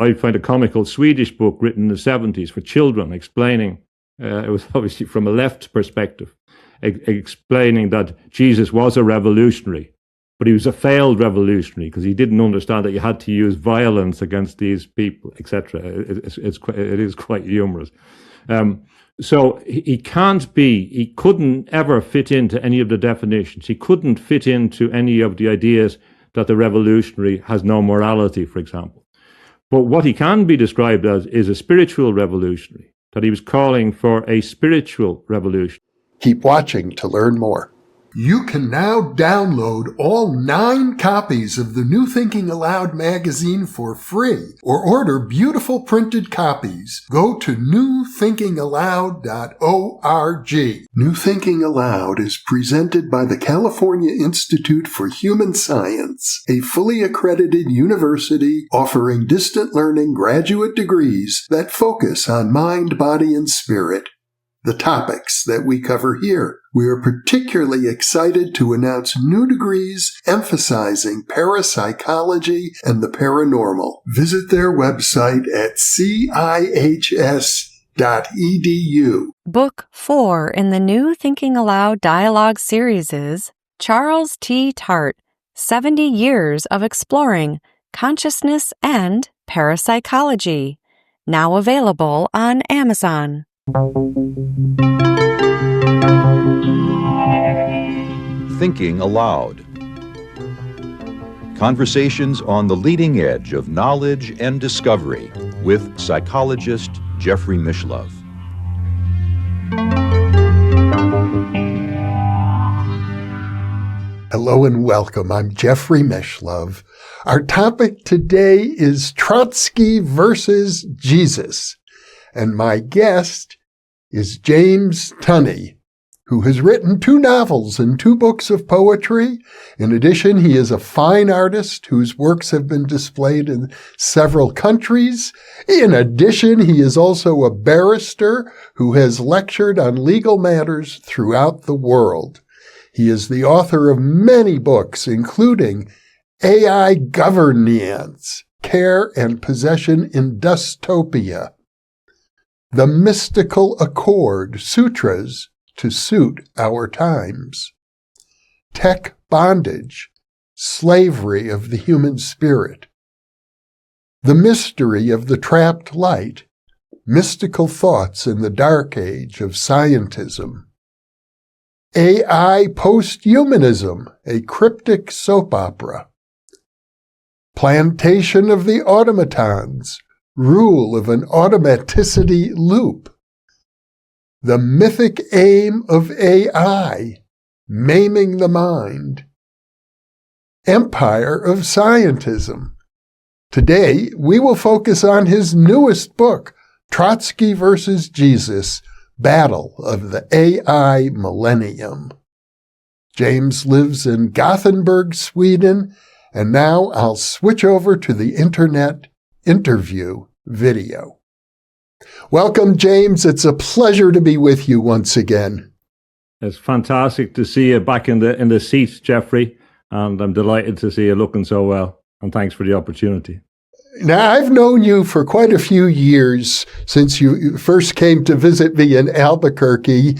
I find a comical Swedish book written in the 70s for children explaining, it was obviously from a left perspective, explaining that Jesus was a revolutionary, but he was a failed revolutionary because he didn't understand that you had to use violence against these people, etc. It is quite humorous. So he couldn't ever fit into any of the definitions. He couldn't fit into any of the ideas that the revolutionary has no morality, for example. But what he can be described as is a spiritual revolutionary, that he was calling for a spiritual revolution. Keep watching to learn more. You can now download all 9 copies of the New Thinking Aloud magazine for free, or order beautiful printed copies. Go to newthinkingaloud.org. New Thinking Aloud is presented by the California Institute for Human Science, a fully accredited university offering distant learning graduate degrees that focus on mind, body, and spirit. The topics that we cover here. We are particularly excited to announce new degrees emphasizing parapsychology and the paranormal. Visit their website at cihs.edu. Book 4 in the New Thinking Aloud dialogue series is Charles T. Tart, 70 Years of Exploring Consciousness and Parapsychology, now available on Amazon. Thinking Aloud. Conversations on the leading edge of knowledge and discovery with psychologist Jeffrey Mishlove. Hello and welcome. I'm Jeffrey Mishlove. Our topic today is Trotsky versus Jesus. And my guest is James Tunney, who has written 2 novels and 2 books of poetry. In addition, he is a fine artist whose works have been displayed in several countries. In addition, he is also a barrister who has lectured on legal matters throughout the world. He is the author of many books, including AI Governance, Care and Possession in Dystopia, The Mystical Accord, Sutras to Suit Our Times, Tech Bondage, Slavery of the Human Spirit, The Mystery of the Trapped Light, Mystical Thoughts in the Dark Age of Scientism, AI Posthumanism, a Cryptic Soap Opera, Plantation of the Automatons, Rule of an Automaticity Loop, The Mythic Aim of AI, Maiming the Mind, Empire of Scientism. Today, we will focus on his newest book, Trotsky versus Jesus, Battle of the AI Millennium. James lives in Gothenburg, Sweden, and now I'll switch over to the internet interview video. Welcome, James. It's a pleasure to be with you once again. It's fantastic to see you back in the seat, Jeffrey, and I'm delighted to see you looking so well. And thanks for the opportunity. Now, I've known you for quite a few years since you first came to visit me in Albuquerque,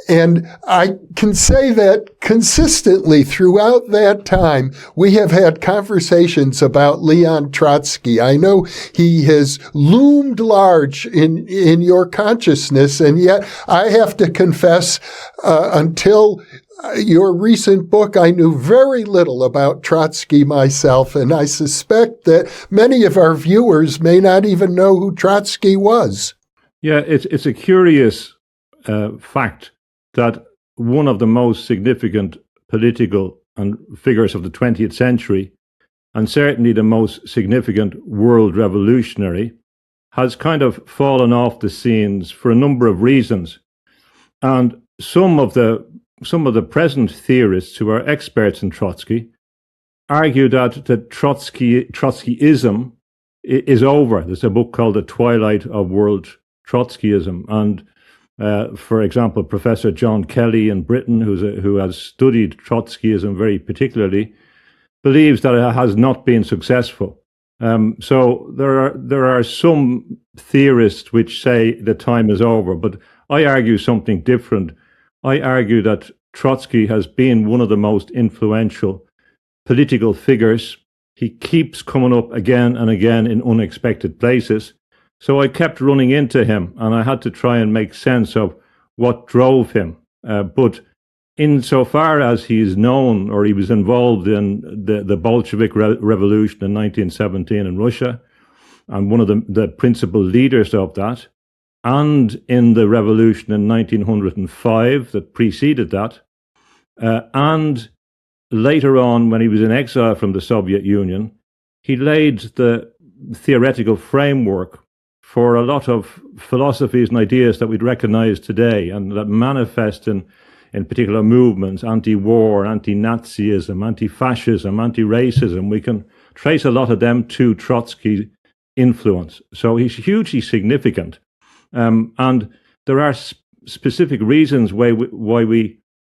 and I can say that consistently throughout that time, we have had conversations about Leon Trotsky. I know he has loomed large in your consciousness, and yet I have to confess, until your recent book, I knew very little about Trotsky myself, and I suspect that many of our viewers may not even know who Trotsky was. Yeah, it's a curious fact that one of the most significant political and figures of the 20th century, and certainly the most significant world revolutionary, has kind of fallen off the scenes for a number of reasons. And some of the present theorists who are experts in Trotsky argue that Trotskyism is over. There's a book called The Twilight of World Trotskyism. And for example, Professor John Kelly in Britain, who has studied Trotskyism very particularly, believes that it has not been successful. So there are some theorists which say the time is over, but I argue something different. I argue that Trotsky has been one of the most influential political figures. He keeps coming up again and again in unexpected places. So I kept running into him, and I had to try and make sense of what drove him. But insofar as he is known, or he was involved in the Bolshevik revolution in 1917 in Russia, and one of the principal leaders of that, and in the revolution in 1905 that preceded that, and later on when he was in exile from the Soviet Union, he laid the theoretical framework for a lot of philosophies and ideas that we'd recognize today and that manifest in particular movements: anti-war, anti-Nazism, anti-fascism, anti-racism. We can trace a lot of them to Trotsky's influence. So he's hugely significant. And there are specific reasons why we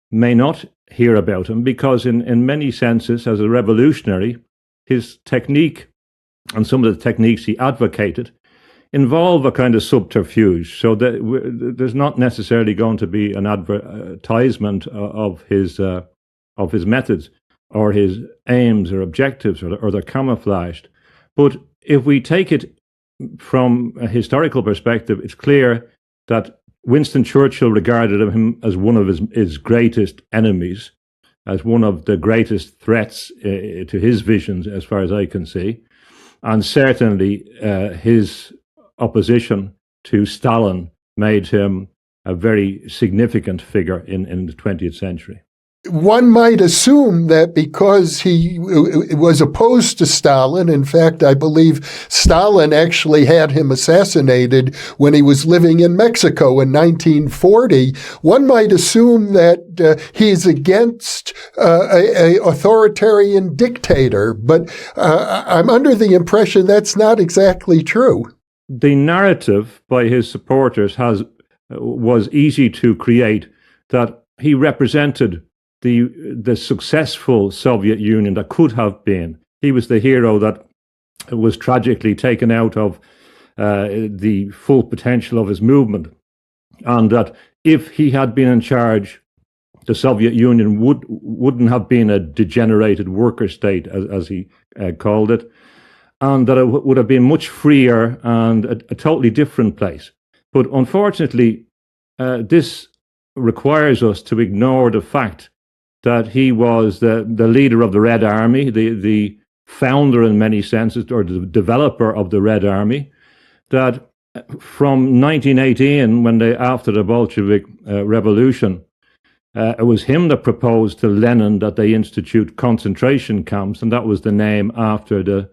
may not hear about him, because in many senses, as a revolutionary, his technique and some of the techniques he advocated involve a kind of subterfuge. So that there's not necessarily going to be an advertisement of his methods or his aims or objectives, or they're camouflaged. But if we take it from a historical perspective, it's clear that Winston Churchill regarded him as one of his greatest enemies, as one of the greatest threats to his visions, as far as I can see. And certainly his opposition to Stalin made him a very significant figure in the 20th century. One might assume that because he was opposed to Stalin, in fact, I believe Stalin actually had him assassinated when he was living in Mexico in 1940, one might assume that he's against an authoritarian dictator. But I'm under the impression that's not exactly true. The narrative by his supporters was easy to create, that he represented the successful Soviet Union that could have been. He was the hero that was tragically taken out of the full potential of his movement, and that if he had been in charge, the Soviet Union wouldn't have been a degenerated worker state, as he called it, and that it would have been much freer and a totally different place. But unfortunately, this requires us to ignore the fact that he was the leader of the Red Army, the founder in many senses, or the developer of the Red Army, that from 1918, after the Bolshevik Revolution, it was him that proposed to Lenin that they institute concentration camps, and that was the name after the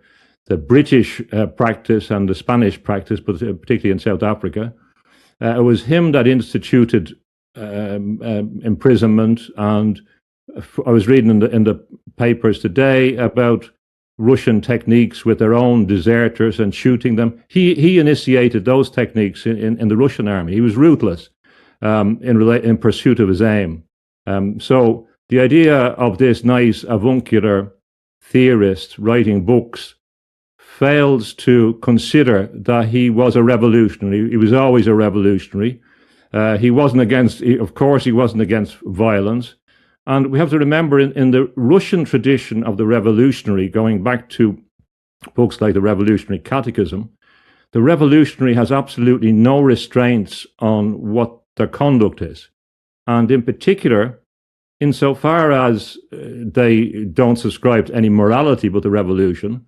British practice and the Spanish practice, but particularly in South Africa. It was him that instituted imprisonment, and I was reading in the papers today about Russian techniques with their own deserters and shooting them. He initiated those techniques in the Russian army. He was ruthless in pursuit of his aim. So the idea of this nice avuncular theorist writing books fails to consider that he was a revolutionary. He was always a revolutionary. He wasn't against violence. And we have to remember, in the Russian tradition of the revolutionary, going back to books like the Revolutionary Catechism, the revolutionary has absolutely no restraints on what their conduct is. And in particular, insofar as they don't subscribe to any morality but the revolution,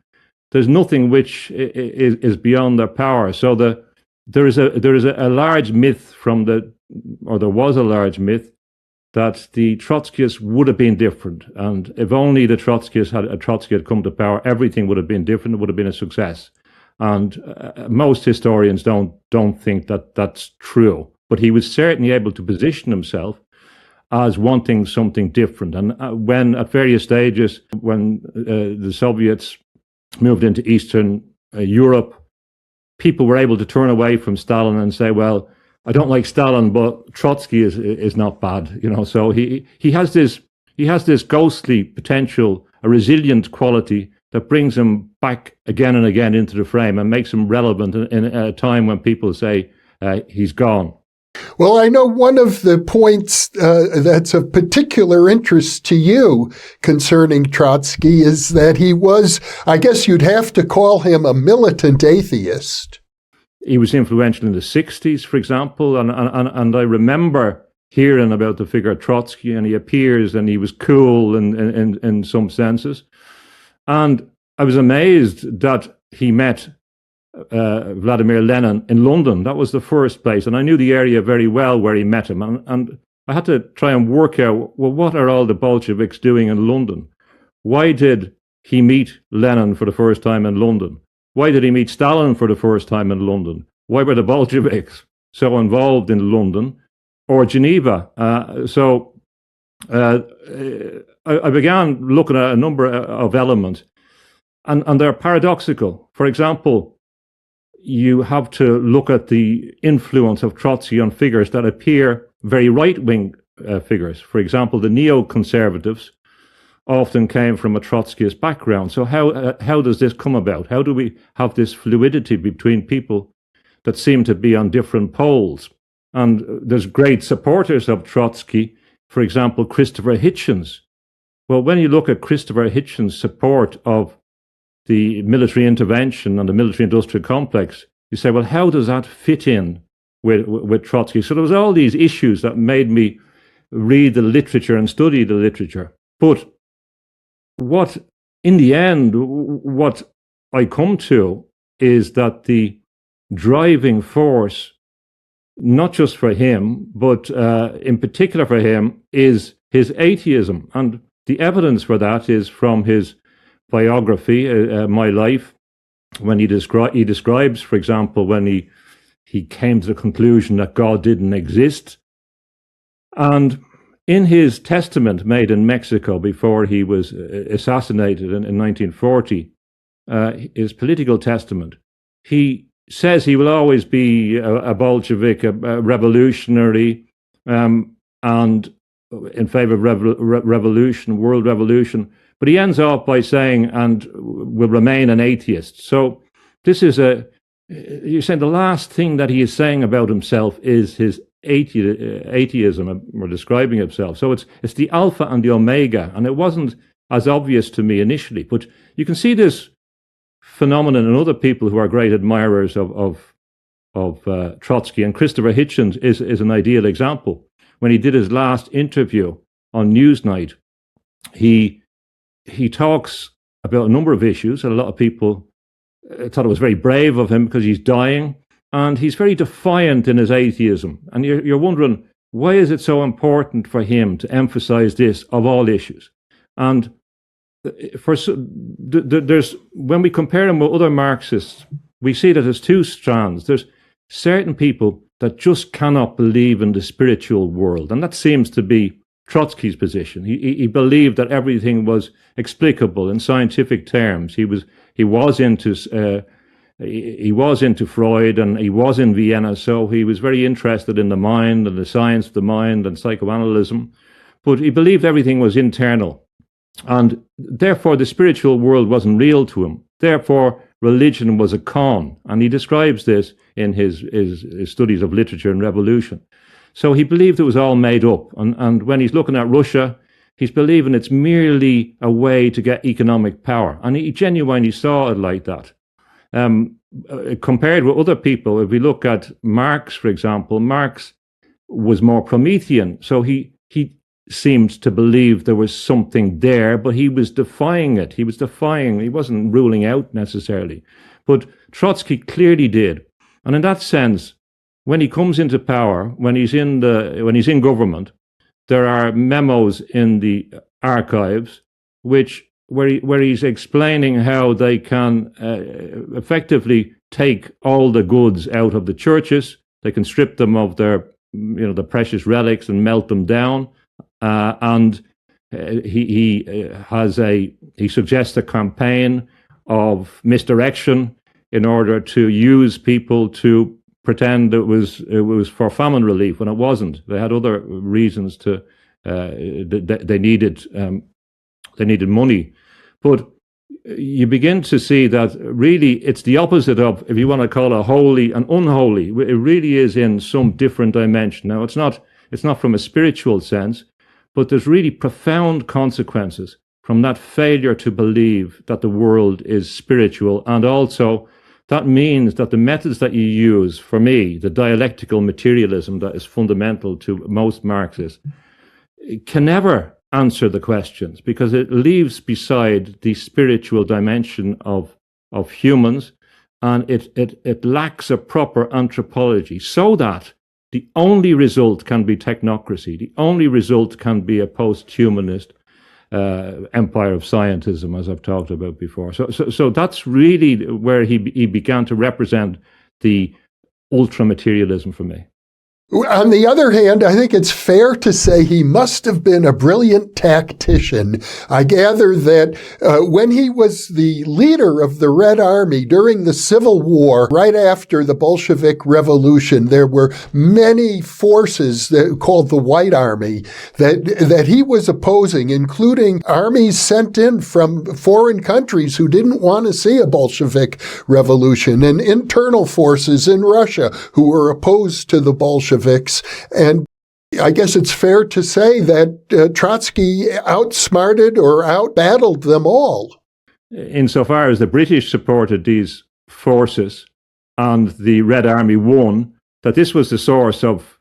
there's nothing which is beyond their power. So there is a large myth there was a large myth that the Trotskyists would have been different, and if only Trotsky had come to power, everything would have been different. It would have been a success. And most historians don't think that that's true. But he was certainly able to position himself as wanting something different. And when at various stages, when the Soviets moved into Eastern Europe, people were able to turn away from Stalin and say, well, I don't like Stalin, but Trotsky is not bad, So he has this ghostly potential, a resilient quality that brings him back again and again into the frame and makes him relevant in a time when people say he's gone. Well, I know one of the points that's of particular interest to you concerning Trotsky is that he was, I guess you'd have to call him a militant atheist. He was influential in the 60s, for example, and I remember hearing about the figure Trotsky, and he appears and he was cool in some senses. And I was amazed that he met Vladimir Lenin in London. That was the first place, and I knew the area very well where he met him, and I had to try and work out, well, what are all the Bolsheviks doing in London? Why did he meet Lenin for the first time in London? Why did he meet Stalin for the first time in London? Why were the Bolsheviks so involved in London or Geneva? I began looking at a number of elements, and they're paradoxical. For example, you have to look at the influence of Trotsky on figures that appear very right-wing figures. For example, the neoconservatives often came from a Trotskyist background. So how does this come about? How do we have this fluidity between people that seem to be on different poles? And there's great supporters of Trotsky, for example, Christopher Hitchens. Well, when you look at Christopher Hitchens' support of the military intervention and the military-industrial complex, you say, well, how does that fit in with Trotsky? So there was all these issues that made me read the literature and study the literature. But in the end, what I come to is that the driving force, not just for him, but in particular for him, is his atheism. And the evidence for that is from his biography, My Life, when he describes, for example, when he came to the conclusion that God didn't exist. And in his testament made in Mexico before he was assassinated in 1940, his political testament, he says he will always be a Bolshevik, a revolutionary, and in favor of revolution, world revolution. But he ends up by saying, and will remain an atheist. So this is you're saying the last thing that he is saying about himself is his atheism, or describing himself. So it's the alpha and the omega, and it wasn't as obvious to me initially. But you can see this phenomenon in other people who are great admirers of Trotsky, and Christopher Hitchens is an ideal example. When he did his last interview on Newsnight, he talks about a number of issues, and a lot of people thought it was very brave of him because he's dying, and he's very defiant in his atheism. And you're wondering, why is it so important for him to emphasize this of all issues? And when we compare him with other Marxists, we see that there's two strands. There's certain people that just cannot believe in the spiritual world, and that seems to be Trotsky's position. He believed that everything was explicable in scientific terms. He was into Freud, and he was in Vienna, so he was very interested in the mind and the science of the mind and psychoanalysis. But he believed everything was internal, and therefore the spiritual world wasn't real to him. Therefore, religion was a con, and he describes this in his studies of literature and revolution. So he believed it was all made up. And when he's looking at Russia, he's believing it's merely a way to get economic power. And he genuinely saw it like that. Compared with other people, if we look at Marx, for example, Marx was more Promethean. So he seemed to believe there was something there, but he was defying it. He wasn't ruling out necessarily. But Trotsky clearly did. And in that sense, when he comes into power, when he's in government, there are memos in the archives where he's explaining how they can effectively take all the goods out of the churches. They can strip them of their, the precious relics and melt them down. And he suggests a campaign of misdirection in order to use people to pretend it was for famine relief when it wasn't. They had other reasons they needed money. But you begin to see that really it's the opposite of, if you want to call it holy and unholy. It really is in some different dimension. Now, it's not from a spiritual sense, but there's really profound consequences from that failure to believe that the world is spiritual. And also, that means that the methods that you use, for me, the dialectical materialism that is fundamental to most Marxists, can never answer the questions, because it leaves beside the spiritual dimension of humans, and it lacks a proper anthropology, so that the only result can be technocracy. The only result can be a post-humanist empire of scientism, as I've talked about before. So that's really where he began to represent the ultra-materialism for me. On the other hand, I think it's fair to say he must have been a brilliant tactician. I gather that when he was the leader of the Red Army during the Civil War, right after the Bolshevik Revolution, there were many forces called the White Army that he was opposing, including armies sent in from foreign countries who didn't want to see a Bolshevik revolution, and internal forces in Russia who were opposed to the Bolsheviks. And I guess it's fair to say that Trotsky outsmarted or outbattled them all. Insofar as the British supported these forces and the Red Army won, that this was the source of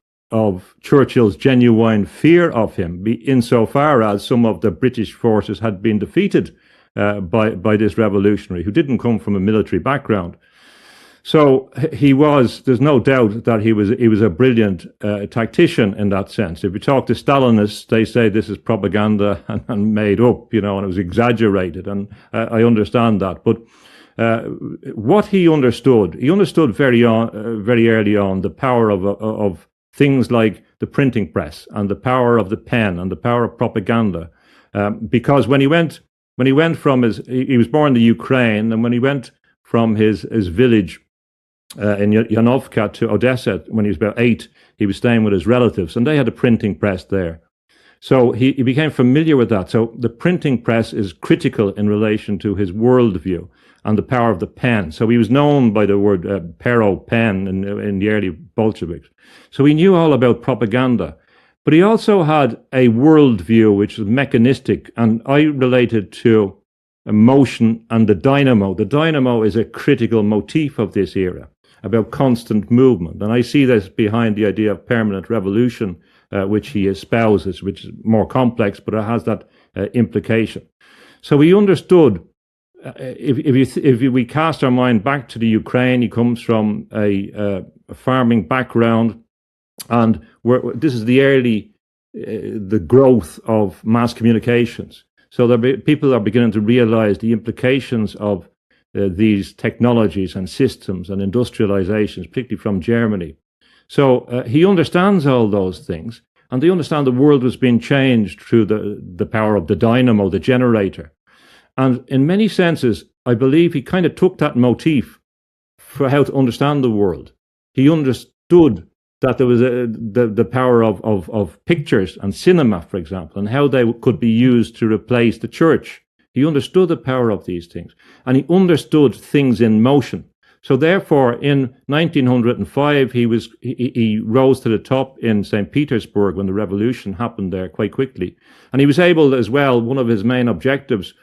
Churchill's genuine fear of him, insofar as some of the British forces had been defeated by this revolutionary who didn't come from a military background. So there's no doubt that he was a brilliant tactician in that sense. If you talk to Stalinists, they say this is propaganda and made up, and it was exaggerated. And I understand that. But what he understood very early on the power of things like the printing press and the power of the pen and the power of propaganda. Because when he went from he was born in the Ukraine, and when he went from his village in Yanovka to Odessa, when he was about 8, he was staying with his relatives, and they had a printing press there. So he became familiar with that. So the printing press is critical in relation to his worldview and the power of the pen. So he was known by the word pero, pen, in the early Bolsheviks. So he knew all about propaganda. But he also had a worldview which was mechanistic, and I related to emotion and the dynamo. The dynamo is a critical motif of this era, about constant movement. And I see this behind the idea of permanent revolution, which he espouses, which is more complex, but it has that implication. So he understood, if we cast our mind back to the Ukraine, he comes from a farming background, and this is the growth of mass communications. So people are beginning to realize the implications of these technologies and systems and industrializations, particularly from Germany. So he understands all those things, and they understand the world was being changed through the power of the dynamo, the generator. And in many senses, I believe he kind of took that motif for how to understand the world. He understood that there was the power of pictures and cinema, for example, and how they could be used to replace the church. He understood the power of these things, and he understood things in motion. So therefore, in 1905, he rose to the top in St. Petersburg when the revolution happened there quite quickly. And he was able as well, one of his main objectives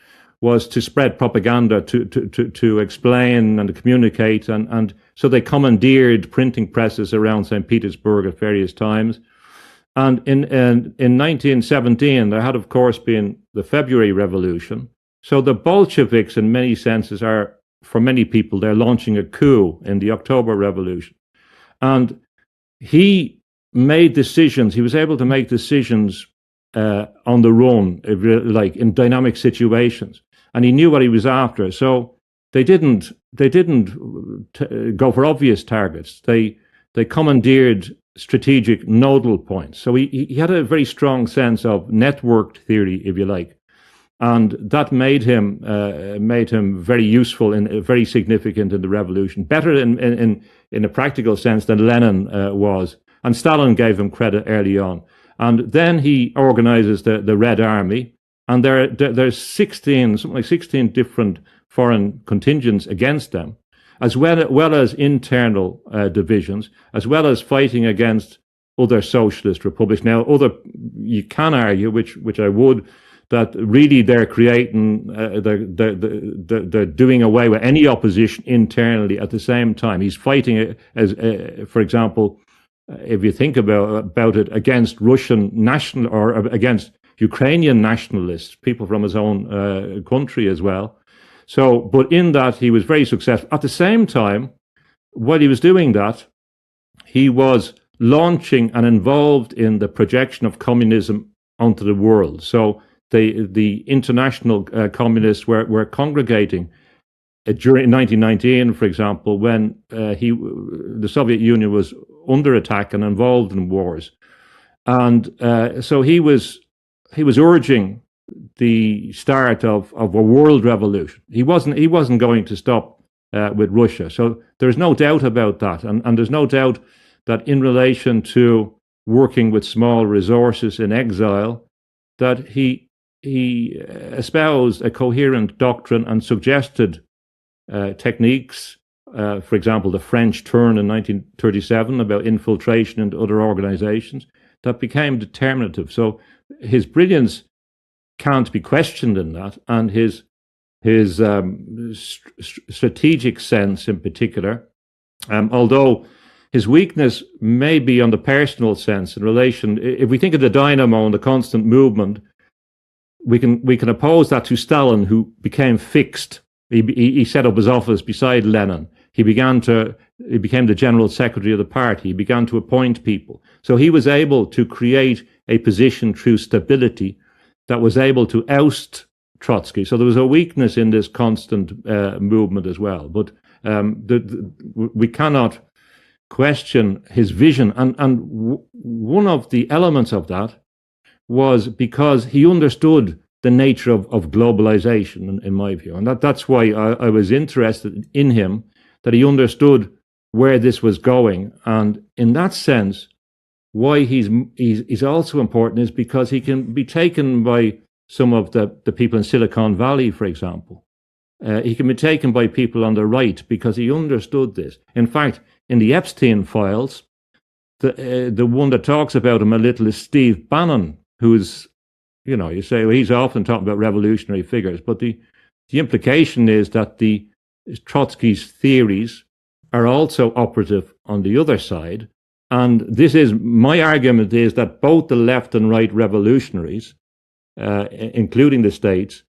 was to spread propaganda, to explain and to communicate. And so they commandeered printing presses around St. Petersburg at various times. And in 1917, there had, of course, been the February Revolution. So the Bolsheviks, in many senses, are, for many people, they're launching a coup in the October Revolution. And he made decisions, he was able to make decisions on the run, like in dynamic situations. And he knew what he was after. So they didn't go for obvious targets. They commandeered strategic nodal points. So he had a very strong sense of networked theory, if you like. And that made him very useful and very significant in the revolution, better in a practical sense than Lenin was. And Stalin gave him credit early on. And then he organizes the Red Army. and there's 16, something like 16 different foreign contingents against them, as well as internal divisions, as well as fighting against other socialist republics. Now, you can argue, which I would, that really they're creating, they're doing away with any opposition internally at the same time. He's fighting, as for example, if you think about it, against Russian national or against Ukrainian nationalists, people from his own country as well. So, but in that he was very successful. At the same time, while he was doing that, he was launching and involved in the projection of communism onto the world. So the international communists were congregating during 1919, for example, when the Soviet Union was under attack and involved in wars, and so he was urging the start of a world revolution. He wasn't going to stop with Russia. So there's no doubt about that, and there's no doubt that in relation to working with small resources in exile, that he espoused a coherent doctrine and suggested techniques. For example, the French turn in 1937 about infiltration into other organizations that became determinative. So his brilliance can't be questioned in that, and his strategic sense in particular, although his weakness may be on the personal sense in relation. If we think of the dynamo and the constant movement, we can oppose that to Stalin, who became fixed. He set up his office beside Lenin. He became the general secretary of the party. He began to appoint people. So he was able to create a position through stability that was able to oust Trotsky. So there was a weakness in this constant movement as well. But we cannot question his vision. And one of the elements of that was because he understood the nature of globalization, in my view. And that's why I was interested in him, that he understood where this was going. And in that sense, why he's also important is because he can be taken by some of the people in Silicon Valley, for example. He can be taken by people on the right because he understood this. In fact, in the Epstein files, the one that talks about him a little is Steve Bannon, who's, you say, well, he's often talking about revolutionary figures, but the implication is that Trotsky's theories are also operative on the other side. And my argument is that both the left and right revolutionaries, including the states,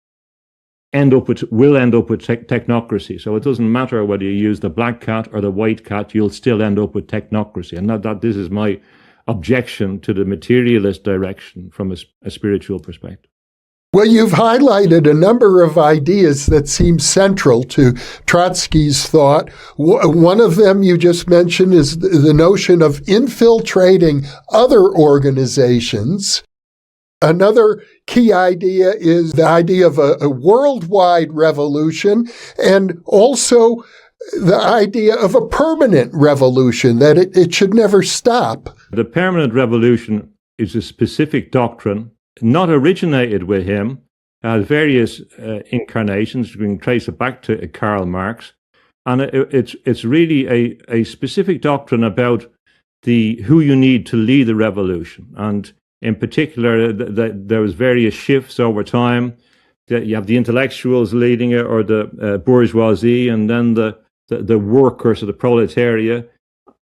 will end up with technocracy. So it doesn't matter whether you use the black cat or the white cat, you'll still end up with technocracy. And that this is my objection to the materialist direction from a spiritual perspective. Well, you've highlighted a number of ideas that seem central to Trotsky's thought. One of them you just mentioned is the notion of infiltrating other organizations. Another key idea is the idea of a worldwide revolution, and also the idea of a permanent revolution, that it should never stop. The permanent revolution is a specific doctrine, not originated with him, has various incarnations. We can trace it back to Karl Marx. And it's really a specific doctrine about who you need to lead the revolution. And in particular, there was various shifts over time. You have the intellectuals leading it, or the bourgeoisie, and then the workers, or the proletariat,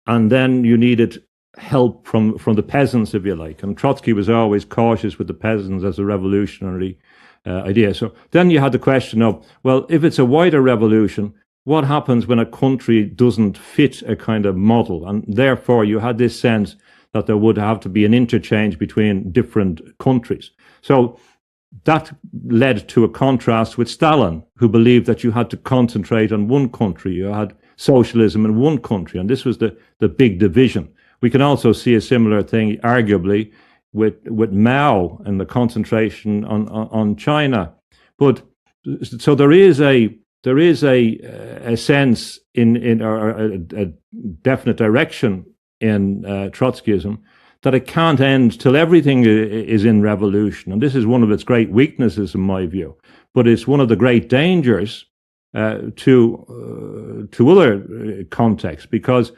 and then you needed help from the peasants, if you like. And Trotsky was always cautious with the peasants as a revolutionary idea. So then you had the question of, well, if it's a wider revolution, what happens when a country doesn't fit a kind of model? And therefore you had this sense that there would have to be an interchange between different countries. So that led to a contrast with Stalin, who believed that you had to concentrate on one country. You had socialism in one country, and this was the big division. We can also see a similar thing, arguably, with Mao and the concentration on China. But so there is a sense in or a definite direction in Trotskyism that it can't end till everything is in revolution. And this is one of its great weaknesses, in my view. But it's one of the great dangers to other contexts, because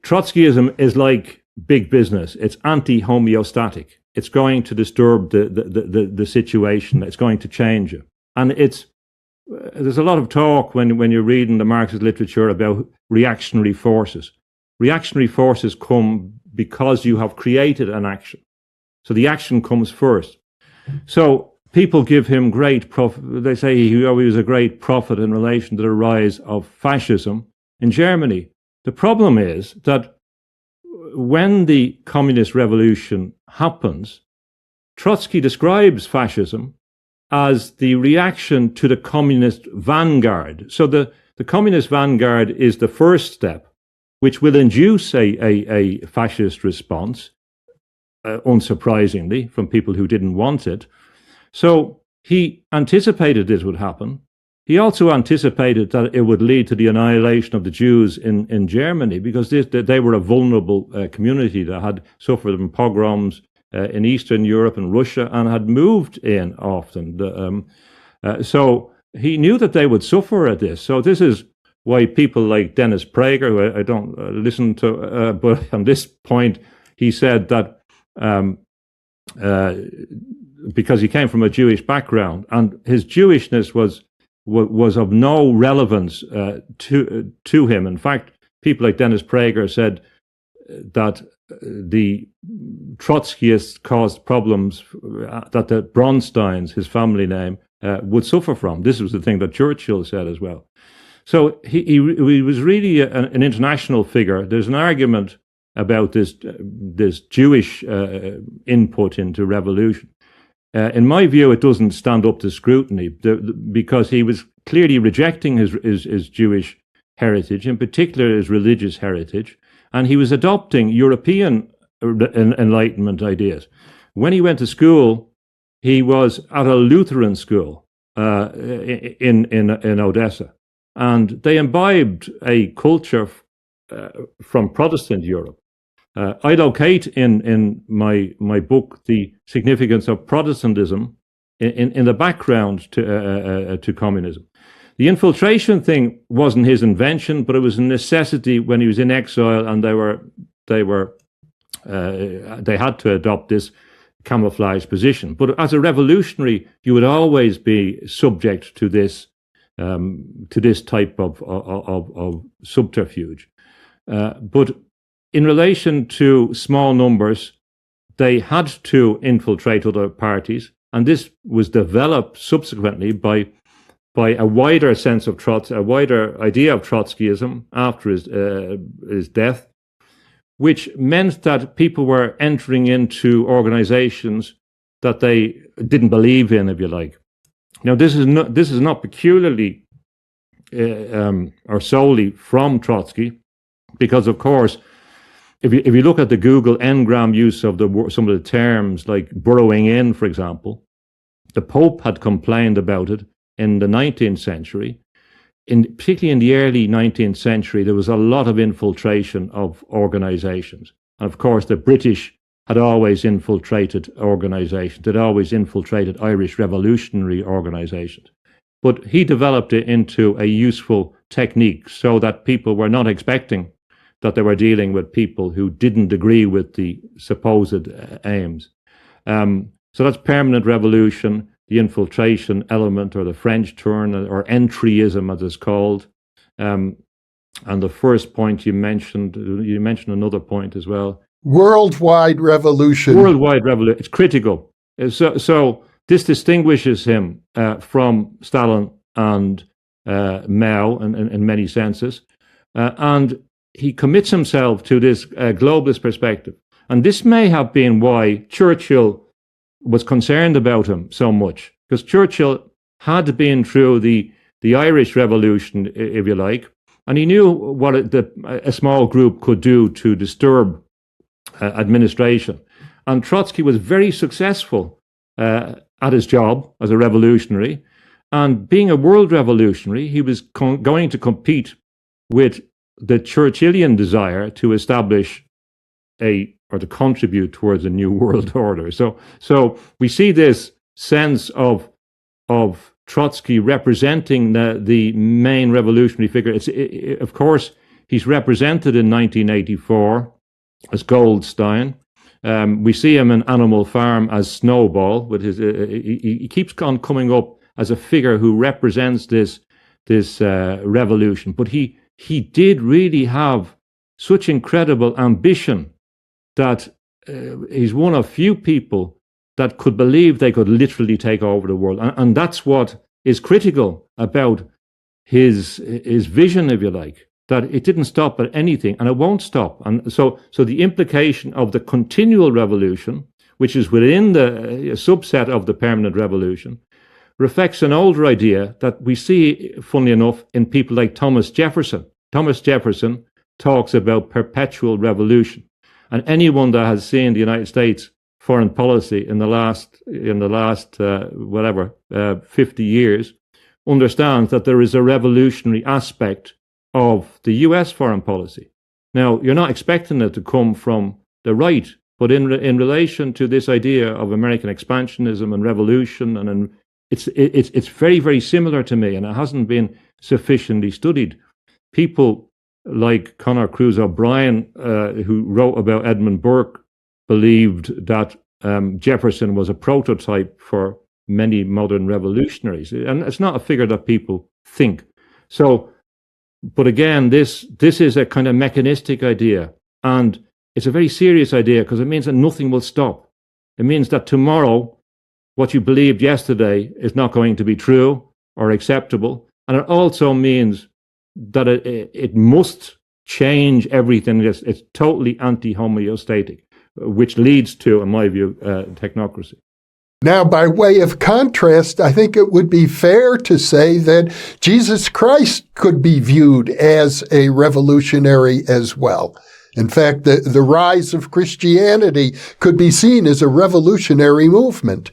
Trotskyism is like big business. It's anti-homeostatic. It's going to disturb the situation. It's going to change it. And there's a lot of talk when you're reading the Marxist literature about reactionary forces. Reactionary forces come because you have created an action. So the action comes first. So people give him great they say he was a great prophet in relation to the rise of fascism in Germany. The problem is that when the communist revolution happens, Trotsky describes fascism as the reaction to the communist vanguard. So the communist vanguard is the first step, which will induce a fascist response, unsurprisingly, from people who didn't want it. So he anticipated this would happen. He also anticipated that it would lead to the annihilation of the Jews in Germany, because they were a vulnerable community that had suffered from pogroms in Eastern Europe and Russia and had moved in often. So he knew that they would suffer at this. So this is why people like Dennis Prager, who I don't listen to, but on this point, he said that because he came from a Jewish background, and his Jewishness was of no relevance to him. In fact, people like Dennis Prager said that the Trotskyists caused problems that the Bronsteins, his family name, would suffer from. This was the thing that Churchill said as well. So he was really an international figure. There's an argument about this Jewish input into revolution. In my view, it doesn't stand up to scrutiny because he was clearly rejecting his Jewish heritage, in particular his religious heritage, and he was adopting European Enlightenment ideas. When he went to school, he was at a Lutheran school in Odessa, and they imbibed a culture from Protestant Europe. I locate in my book the significance of Protestantism in the background to communism. The infiltration thing wasn't his invention, but it was a necessity when he was in exile, and they had to adopt this camouflage position. But as a revolutionary, you would always be subject to this type of subterfuge. But in relation to small numbers, they had to infiltrate other parties, and this was developed subsequently by a wider sense of a wider idea of Trotskyism after his death, which meant that people were entering into organizations that they didn't believe in, if you like. Now, this is not peculiarly or solely from Trotsky, because of course, if you look at the Google Ngram use of some of the terms like burrowing in, for example, the Pope had complained about it in the 19th century. Particularly in the early 19th century, there was a lot of infiltration of organizations. And of course, the British had always infiltrated organizations. They'd always infiltrated Irish revolutionary organizations. But he developed it into a useful technique so that people were not expecting that they were dealing with people who didn't agree with the supposed aims. So that's permanent revolution, the infiltration element, or the French turn, or entryism as it's called. And the first point you mentioned another point as well. Worldwide revolution. Worldwide revolution. It's critical. So this distinguishes him from Stalin and Mao in many senses. And he commits himself to this globalist perspective. And this may have been why Churchill was concerned about him so much, because Churchill had been through the Irish Revolution, if you like, and he knew what a small group could do to disturb administration. And Trotsky was very successful at his job as a revolutionary, and being a world revolutionary, he was going to compete with the Churchillian desire to establish or to contribute towards a new world order. So we see this sense of Trotsky representing the main revolutionary figure. Of course, he's represented in 1984 as Goldstein. We see him in Animal Farm as Snowball. With his, he keeps on coming up as a figure who represents this revolution. But he did really have such incredible ambition that he's one of few people that could believe they could literally take over the world. And that's what is critical about his vision, if you like, that it didn't stop at anything and it won't stop. And so the implication of the continual revolution, which is within the subset of the permanent revolution, reflects an older idea that we see, funnily enough, in people like Thomas Jefferson. Thomas Jefferson talks about perpetual revolution. And anyone that has seen the United States foreign policy in the last 50 years understands that there is a revolutionary aspect of the US foreign policy. Now, you're not expecting it to come from the right, but in relation to this idea of American expansionism and revolution, and it's very, very similar to me, and it hasn't been sufficiently studied. People like Conor Cruise O'Brien, who wrote about Edmund Burke, believed that Jefferson was a prototype for many modern revolutionaries. And it's not a figure that people think. So, but again, this is a kind of mechanistic idea. And it's a very serious idea because it means that nothing will stop. It means that tomorrow, what you believed yesterday is not going to be true or acceptable. And it also means that it must change everything. It's totally anti-homeostatic, which leads to, in my view, technocracy. Now, by way of contrast, I think it would be fair to say that Jesus Christ could be viewed as a revolutionary as well. In fact, the rise of Christianity could be seen as a revolutionary movement.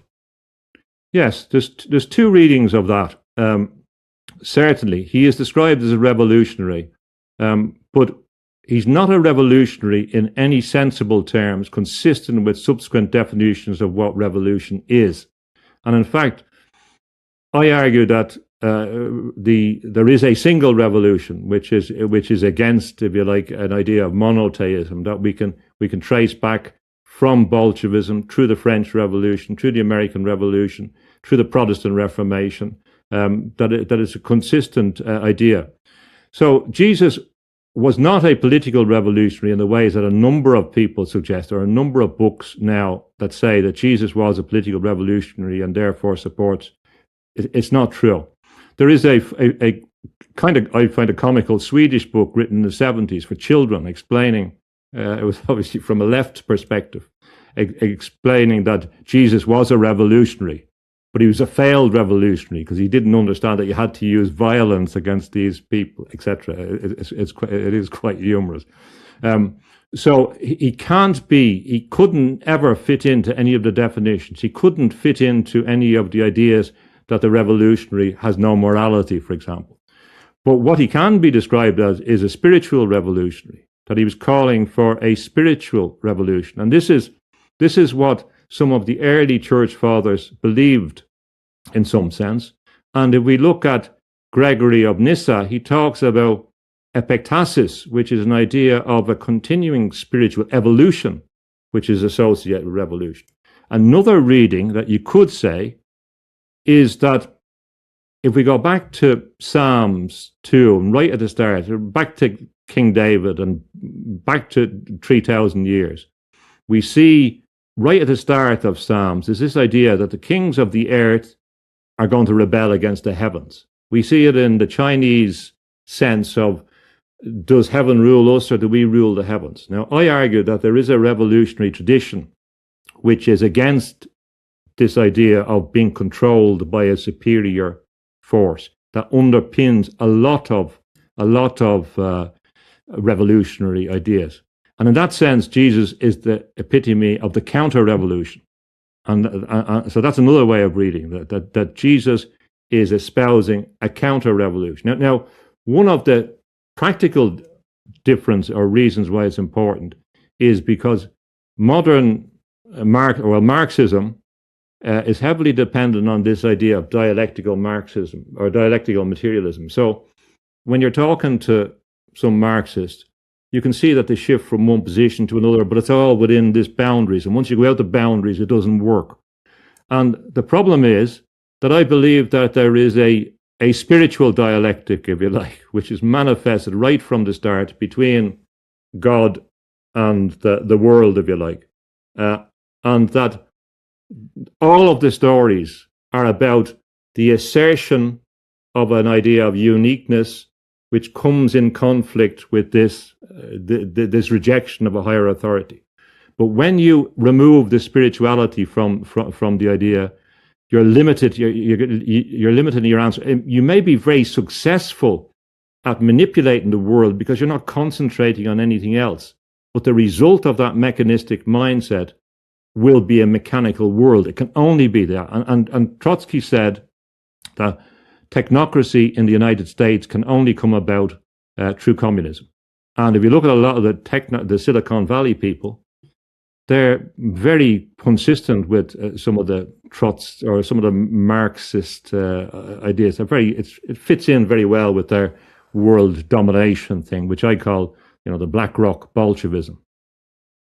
Yes, there's two readings of that. Certainly, he is described as a revolutionary, but he's not a revolutionary in any sensible terms consistent with subsequent definitions of what revolution is. And in fact, I argue that there is a single revolution, which is against, if you like, an idea of monotheism that we can trace back from Bolshevism through the French Revolution, through the American Revolution, through the Protestant Reformation. That is a consistent idea. So Jesus was not a political revolutionary in the ways that a number of people suggest. There are a number of books now that say that Jesus was a political revolutionary and therefore supports. It's not true. There is a kind of, I find, a comical Swedish book written in the 70s for children explaining, it was obviously from a left perspective, explaining that Jesus was a revolutionary. But he was a failed revolutionary because he didn't understand that you had to use violence against these people, etc. It is quite humorous. So he couldn't ever fit into any of the definitions. He couldn't fit into any of the ideas that the revolutionary has no morality, for example. But what he can be described as is a spiritual revolutionary, that he was calling for a spiritual revolution. And this is what some of the early church fathers believed in some sense. And if we look at Gregory of Nyssa, he talks about epektasis, which is an idea of a continuing spiritual evolution, which is associated with revolution. Another reading that you could say is that if we go back to Psalms 2, and right at the start, back to King David and back to 3,000 years, we see right at the start of Psalms is this idea that the kings of the earth are going to rebel against the heavens. We see it in the Chinese sense of, does heaven rule us or do we rule the heavens? Now, I argue that there is a revolutionary tradition which is against this idea of being controlled by a superior force that underpins a lot of revolutionary ideas. And in that sense, Jesus is the epitome of the counter-revolution. And so that's another way of reading that Jesus is espousing a counter-revolution. Now, one of the practical difference or reasons why it's important is because modern Marxism is heavily dependent on this idea of dialectical Marxism or dialectical materialism. So when you're talking to some Marxists, you can see that they shift from one position to another, but it's all within these boundaries. And once you go out the boundaries, it doesn't work. And the problem is that I believe that there is a spiritual dialectic, if you like, which is manifested right from the start between God and the world, if you like. And that all of the stories are about the assertion of an idea of uniqueness, which comes in conflict with this rejection of a higher authority. But when you remove the spirituality from the idea, you're limited. You're limited in your answer. You may be very successful at manipulating the world because you're not concentrating on anything else. But the result of that mechanistic mindset will be a mechanical world. It can only be that. And Trotsky said that technocracy in the United States can only come about through communism. And if you look at a lot of the Silicon Valley people, they're very consistent with some of the some of the Marxist ideas. It fits in very well with their world domination thing, which I call, the Black Rock Bolshevism.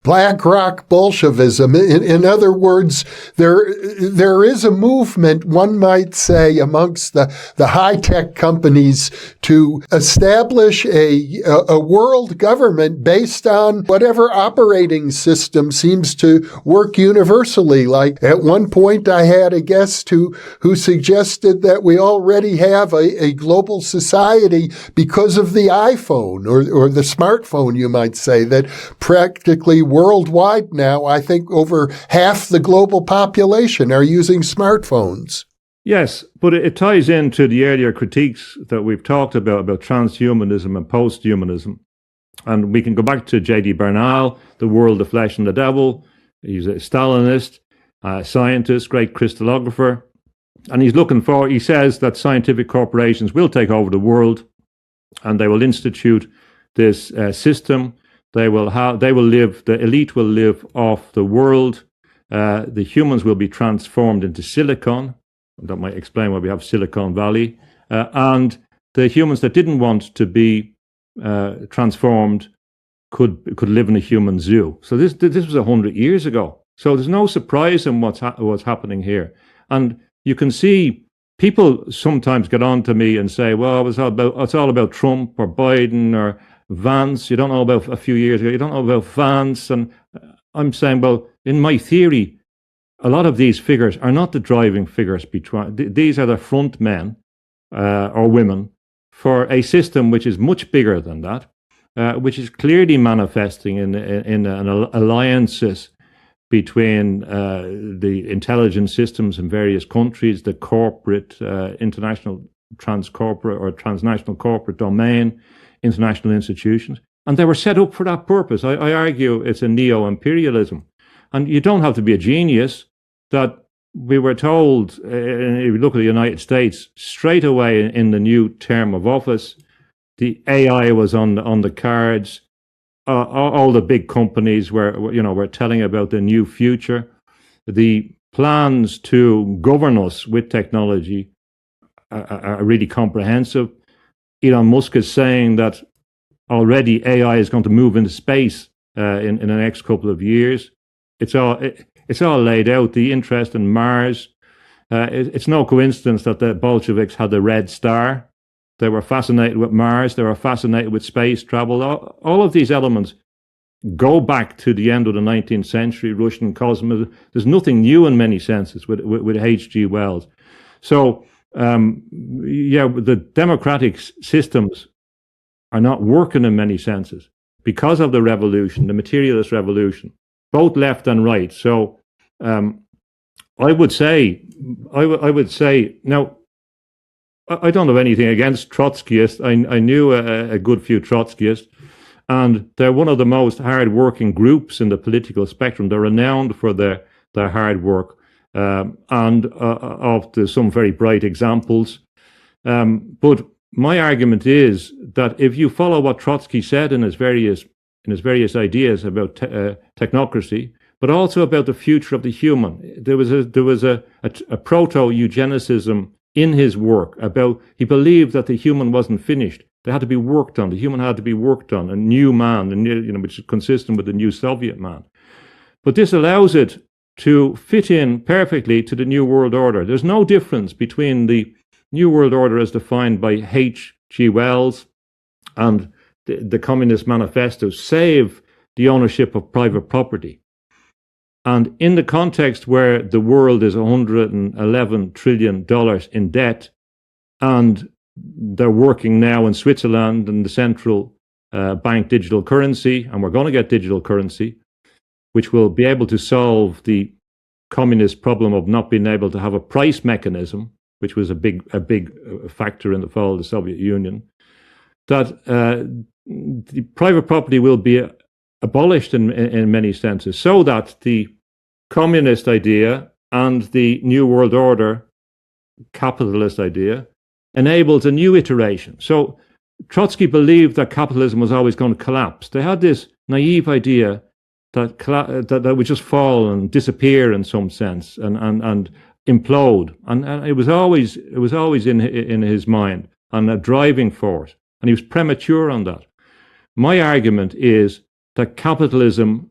Black Rock Bolshevism. In other words, there is a movement, one might say, amongst the high-tech companies to establish a world government based on whatever operating system seems to work universally. Like at one point I had a guest who suggested that we already have a global society because of the iPhone or the smartphone, you might say, that practically worldwide now, I think over half the global population are using smartphones. Yes, but it ties into the earlier critiques that we've talked about transhumanism and posthumanism. And we can go back to J.D. Bernal, The World, the Flesh and the Devil. He's a Stalinist, scientist, great crystallographer. And he says that scientific corporations will take over the world and they will institute this system. The elite will live off the world. The humans will be transformed into silicon. That might explain why we have Silicon Valley. And the humans that didn't want to be transformed could live in a human zoo. So this was 100 years ago. So there's no surprise in what's happening here. And you can see people sometimes get on to me and say, well, it's all about Trump or Biden or Vance. You don't know about a few years ago. You don't know about Vance. And I'm saying, well, in my theory, a lot of these figures are not the driving figures. These are the front men or women for a system which is much bigger than that, which is clearly manifesting in alliances between the intelligence systems in various countries, the corporate, international transcorporate or transnational corporate domain, international institutions. And they were set up for that purpose. I argue it's a neo-imperialism. And you don't have to be a genius. That we were told, if you look at the United States, straight away in the new term of office, the AI was on the cards. All the big companies were telling about the new future. The plans to govern us with technology are really comprehensive. Elon Musk is saying that already AI is going to move into space in the next couple of years. It's all laid out. The interest in Mars. It's no coincidence that the Bolsheviks had the Red Star. They were fascinated with Mars. They were fascinated with space travel. All of these elements go back to the end of the 19th century, Russian cosmos. There's nothing new in many senses with H.G. Wells. So, the democratic systems are not working in many senses because of the revolution, the materialist revolution, both left and right. So, I would say now, I don't have anything against Trotskyists. I knew a good few Trotskyists, and they're one of the most hard-working groups in the political spectrum. They're renowned for their hard work, and of some very bright examples. But my argument is that if you follow what Trotsky said in his various ideas about technocracy, but also about the future of the human. There was a proto-eugenicism in his work about, he believed that the human wasn't finished. They had to be worked on. The human had to be worked on. A new man, which is consistent with the new Soviet man. But this allows it to fit in perfectly to the New World Order. There's no difference between the New World Order as defined by H.G. Wells and the Communist Manifesto, save the ownership of private property. And in the context where the world is $111 trillion in debt, and they're working now in Switzerland in the central bank digital currency, and we're going to get digital currency, which will be able to solve the communist problem of not being able to have a price mechanism, which was a big factor in the fall of the Soviet Union, that the private property will be abolished in many senses, so that the communist idea and the New World Order capitalist idea enables a new iteration. So Trotsky believed that capitalism was always going to collapse. They had this naive idea that would just fall and disappear in some sense and implode, and it was always in his mind and a driving force, and he was premature on that. My argument is that capitalism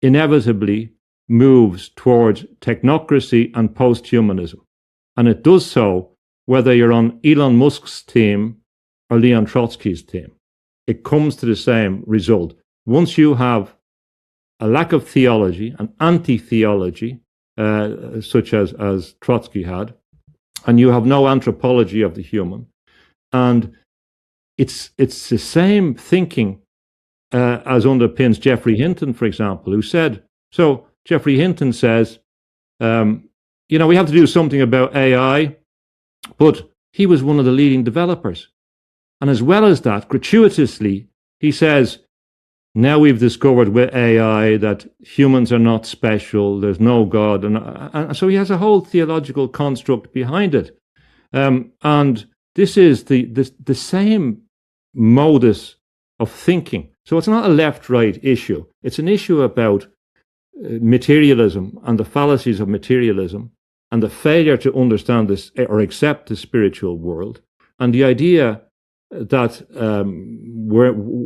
inevitably moves towards technocracy and posthumanism, and it does so whether you're on Elon Musk's team or Leon Trotsky's team. It comes to the same result. Once you have a lack of theology, an anti-theology, such as Trotsky had, and you have no anthropology of the human, and it's the same thinking as underpins Geoffrey Hinton, for example, who said, so Geoffrey Hinton says, we have to do something about AI, but he was one of the leading developers. And as well as that, gratuitously, he says, now we've discovered with AI that humans are not special, there's no God. And so he has a whole theological construct behind it. And this is the same modus of thinking. So it's not a left-right issue. It's an issue about materialism and the fallacies of materialism and the failure to understand this or accept the spiritual world, and the idea that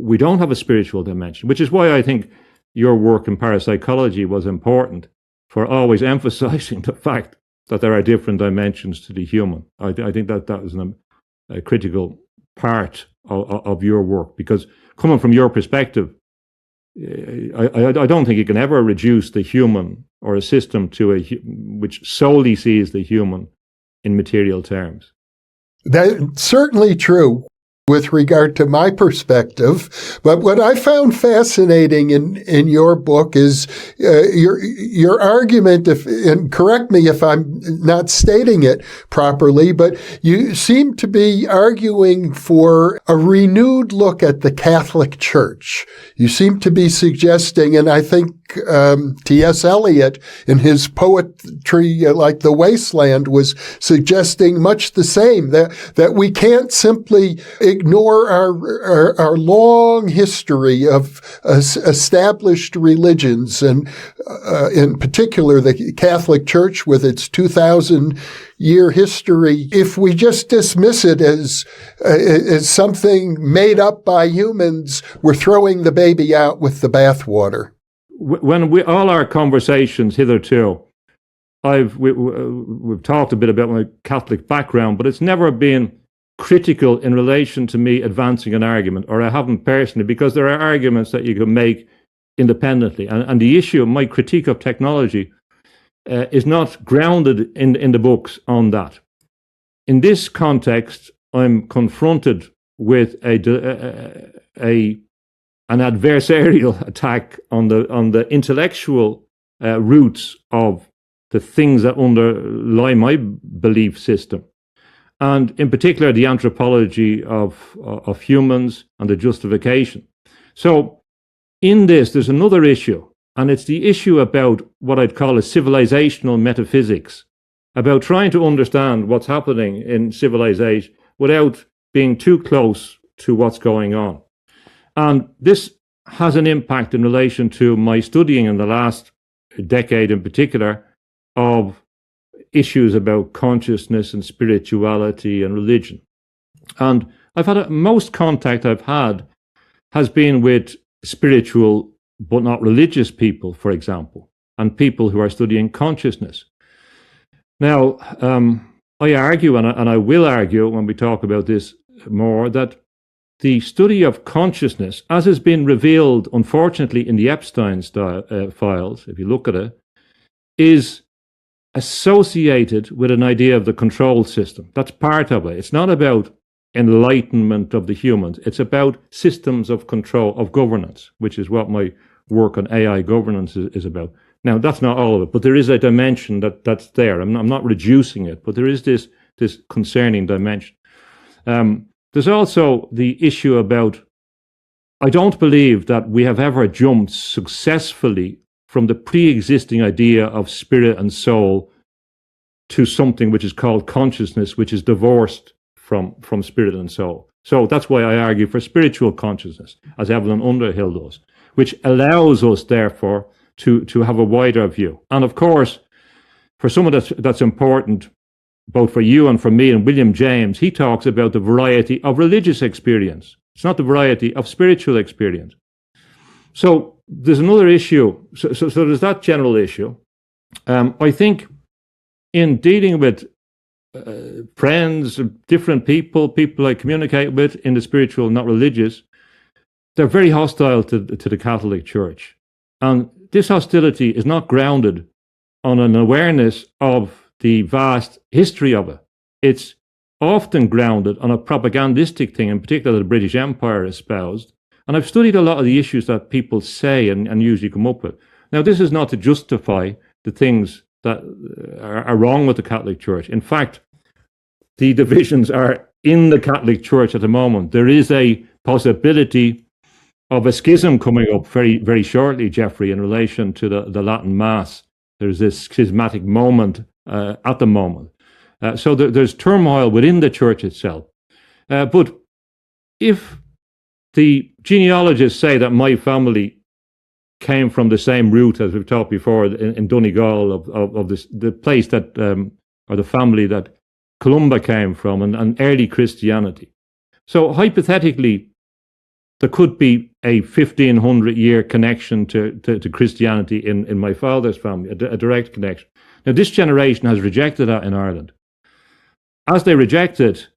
we don't have a spiritual dimension, which is why I think your work in parapsychology was important, for always emphasizing the fact that there are different dimensions to the human. I think that was a critical part of your work, because coming from your perspective, I don't think you can ever reduce the human or a system to which solely sees the human in material terms. That's certainly true with regard to my perspective. But what I found fascinating in your book is your argument, and correct me if I'm not stating it properly, but you seem to be arguing for a renewed look at the Catholic Church. You seem to be suggesting, and I think T.S. Eliot in his poetry like The Wasteland was suggesting much the same, that we can't simply ignore our long history of established religions, and in particular the Catholic Church with its 2,000-year history. If we just dismiss it as something made up by humans, we're throwing the baby out with the bathwater. When all our conversations hitherto, we've talked a bit about my Catholic background, but it's never been critical in relation to me advancing an argument, or I haven't personally, because there are arguments that you can make independently. And the issue of my critique of technology is not grounded in the books on that. In this context, I'm confronted with an adversarial attack on the intellectual roots of the things that underlie my belief system, and in particular the anthropology of humans and the justification. So in this, there's another issue, and it's the issue about what I'd call a civilizational metaphysics, about trying to understand what's happening in civilization without being too close to what's going on. And this has an impact in relation to my studying in the last decade in particular of issues about consciousness and spirituality and religion. And I've had most contact I've had has been with spiritual but not religious people, for example, and people who are studying consciousness. Now, I argue, and I will argue when we talk about this more, that the study of consciousness, as has been revealed, unfortunately, in the Epstein files, if you look at it, is associated with an idea of the control system. That's part of it. It's not about enlightenment of the humans. It's about systems of control, of governance, which is what my work on AI governance is about. Now, that's not all of it, but there is a dimension that's there. I'm not reducing it, but there is this concerning dimension. There's also the issue about, I don't believe that we have ever jumped successfully from the pre-existing idea of spirit and soul to something which is called consciousness, which is divorced from spirit and soul. So that's why I argue for spiritual consciousness, as Evelyn Underhill does, which allows us, therefore, to have a wider view. And of course, for someone that's important, both for you and for me and William James, he talks about the variety of religious experience. It's not the variety of spiritual experience. So there's another issue. So there's that general issue. I think in dealing with friends, different people I communicate with in the spiritual, not religious, they're very hostile to the Catholic Church. And this hostility is not grounded on an awareness of the vast history of it. It's often grounded on a propagandistic thing, in particular the British Empire espoused. And I've studied a lot of the issues that people say and usually come up with. Now, this is not to justify the things that are wrong with the Catholic Church. In fact, the divisions are in the Catholic Church at the moment. There is a possibility of a schism coming up very, very shortly, Jeffrey, in relation to the Latin Mass. There's this schismatic moment at the moment. So there's turmoil within the church itself. But if the genealogists say that my family came from the same root as we've talked before in Donegal of the place that, or the family that Columba came from and early Christianity. So hypothetically, there could be a 1,500-year connection to Christianity in my father's family, a direct connection. Now, this generation has rejected that in Ireland. As they reject it,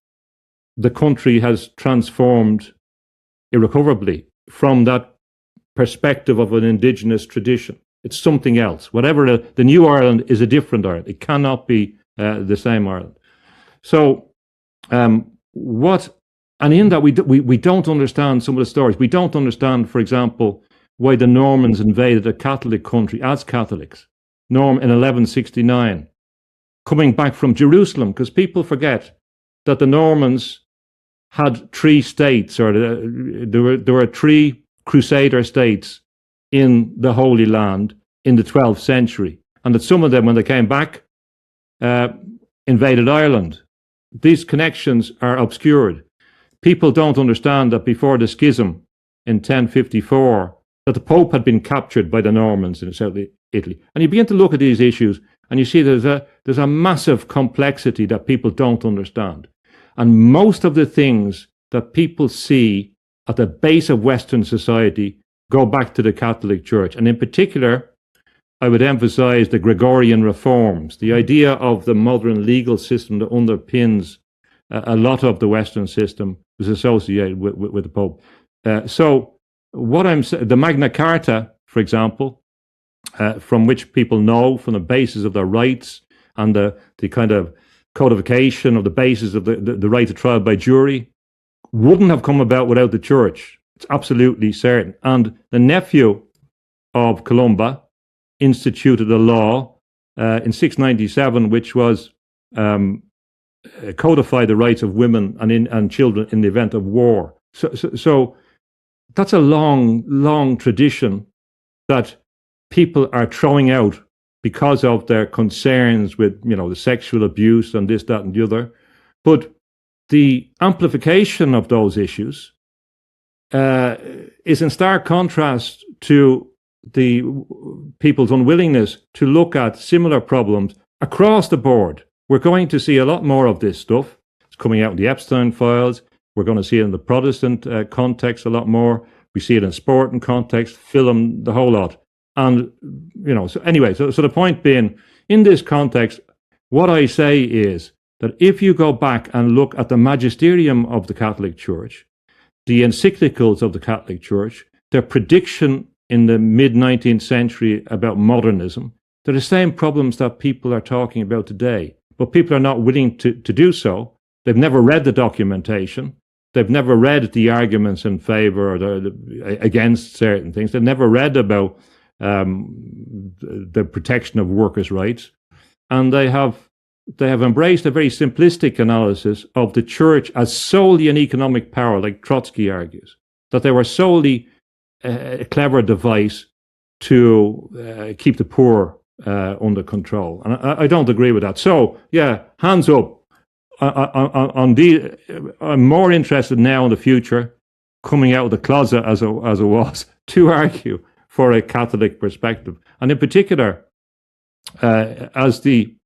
the country has transformed irrecoverably from that perspective of an indigenous tradition. It's something else. Whatever the new Ireland is a different Ireland. It cannot be the same Ireland. So, and in that we don't understand some of the stories. We don't understand, for example, why the Normans invaded a Catholic country as Catholics. In 1169, coming back from Jerusalem, because people forget that the Normans had three states, or there were three Crusader states in the Holy Land in the 12th century, and that some of them, when they came back, invaded Ireland. These connections are obscured. People don't understand that before the schism in 1054, that the Pope had been captured by the Normans in South Italy. And you begin to look at these issues, and you see there's a massive complexity that people don't understand. And most of the things that people see at the base of Western society go back to the Catholic Church. And in particular, I would emphasize the Gregorian reforms, the idea of the modern legal system that underpins a lot of the Western system was associated with the Pope. So what I'm saying, the Magna Carta, for example, from which people know from the basis of their rights and the kind of codification of the basis of the right to trial by jury, wouldn't have come about without the church. It's absolutely certain. And the nephew of Columba instituted a law in 697, which was codify the rights of women and children in the event of war. So that's a long tradition that people are throwing out because of their concerns with, the sexual abuse and this, that, and the other. But the amplification of those issues is in stark contrast to the people's unwillingness to look at similar problems across the board. We're going to see a lot more of this stuff. It's coming out in the Epstein files. We're going to see it in the Protestant context a lot more. We see it in sport and context, film, the whole lot. And, so anyway, so the point being, in this context, what I say is that if you go back and look at the magisterium of the Catholic Church, the encyclicals of the Catholic Church, their prediction in the mid-19th century about modernism, they're the same problems that people are talking about today. But people are not willing to do so. They've never read the documentation. They've never read the arguments in favor or against certain things. They've never read about the protection of workers' rights. And they have embraced a very simplistic analysis of the church as solely an economic power, like Trotsky argues, that they were solely a clever device to keep the poor under control. And I don't agree with that. So, yeah, hands up. I'm more interested now in the future, coming out of the closet as it was, to argue for a Catholic perspective. And in particular, as from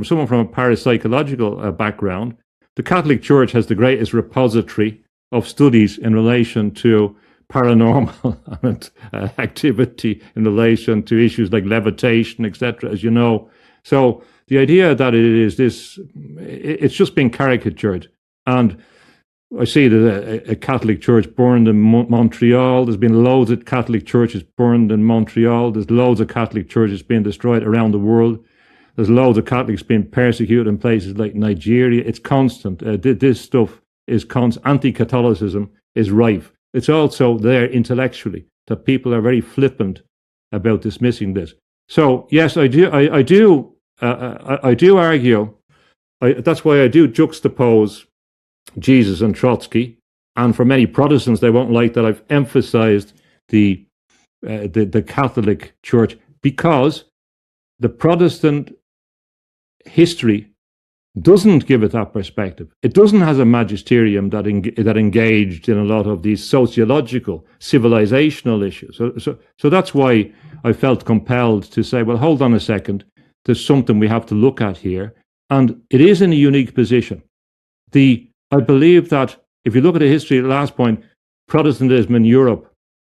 someone from a parapsychological background, the Catholic Church has the greatest repository of studies in relation to paranormal activity, in relation to issues like levitation, etc., as you know. So the idea that it's just been caricatured. And I see that a Catholic church burned in Montreal. There's been loads of Catholic churches burned in Montreal. There's loads of Catholic churches being destroyed around the world. There's loads of Catholics being persecuted in places like Nigeria. It's constant. This stuff is constant. Anti-Catholicism is rife. It's also there intellectually, that people are very flippant about dismissing this. So yes, I do argue. That's why I do juxtapose Jesus and Trotsky. And for many Protestants, they won't like that I've emphasized the Catholic Church, because the Protestant history doesn't give it that perspective. It doesn't have a magisterium that engaged in a lot of these sociological, civilizational issues. So that's why I felt compelled to say, well, hold on a second. There's something we have to look at here. And it is in a unique position. I believe that if you look at the history, the last point, Protestantism in Europe,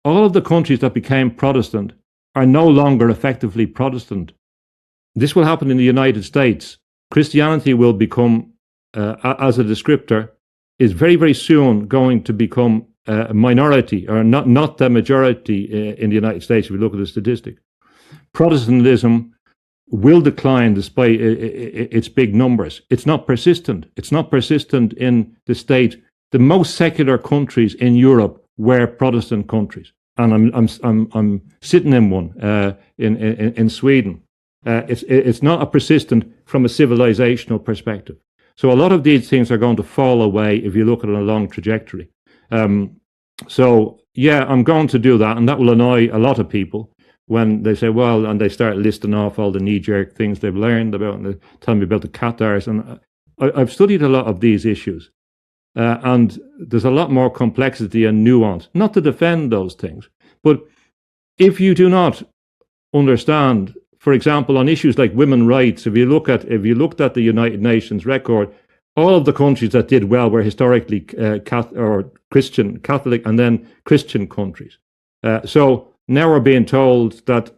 all of the countries that became Protestant are no longer effectively Protestant. This will happen in the United States. Christianity will become, as a descriptor, is very, very soon going to become a minority, or not the majority in the United States, if you look at the statistic. Protestantism will decline despite its big numbers. It's not persistent. It's not persistent in the state. The most secular countries in Europe were Protestant countries, and I'm sitting in one in Sweden. It's not a persistent from a civilizational perspective. So a lot of these things are going to fall away if you look at a long trajectory. So yeah, I'm going to do that, and that will annoy a lot of people when they say, well, and they start listing off all the knee-jerk things they've learned about, and they tell me about the Catars. And I've studied a lot of these issues, and there's a lot more complexity and nuance. Not to defend those things, but if you do not understand, for example, on issues like women's rights, if you looked at the United Nations record, all of the countries that did well were historically Catholic, and then Christian countries. So now we're being told that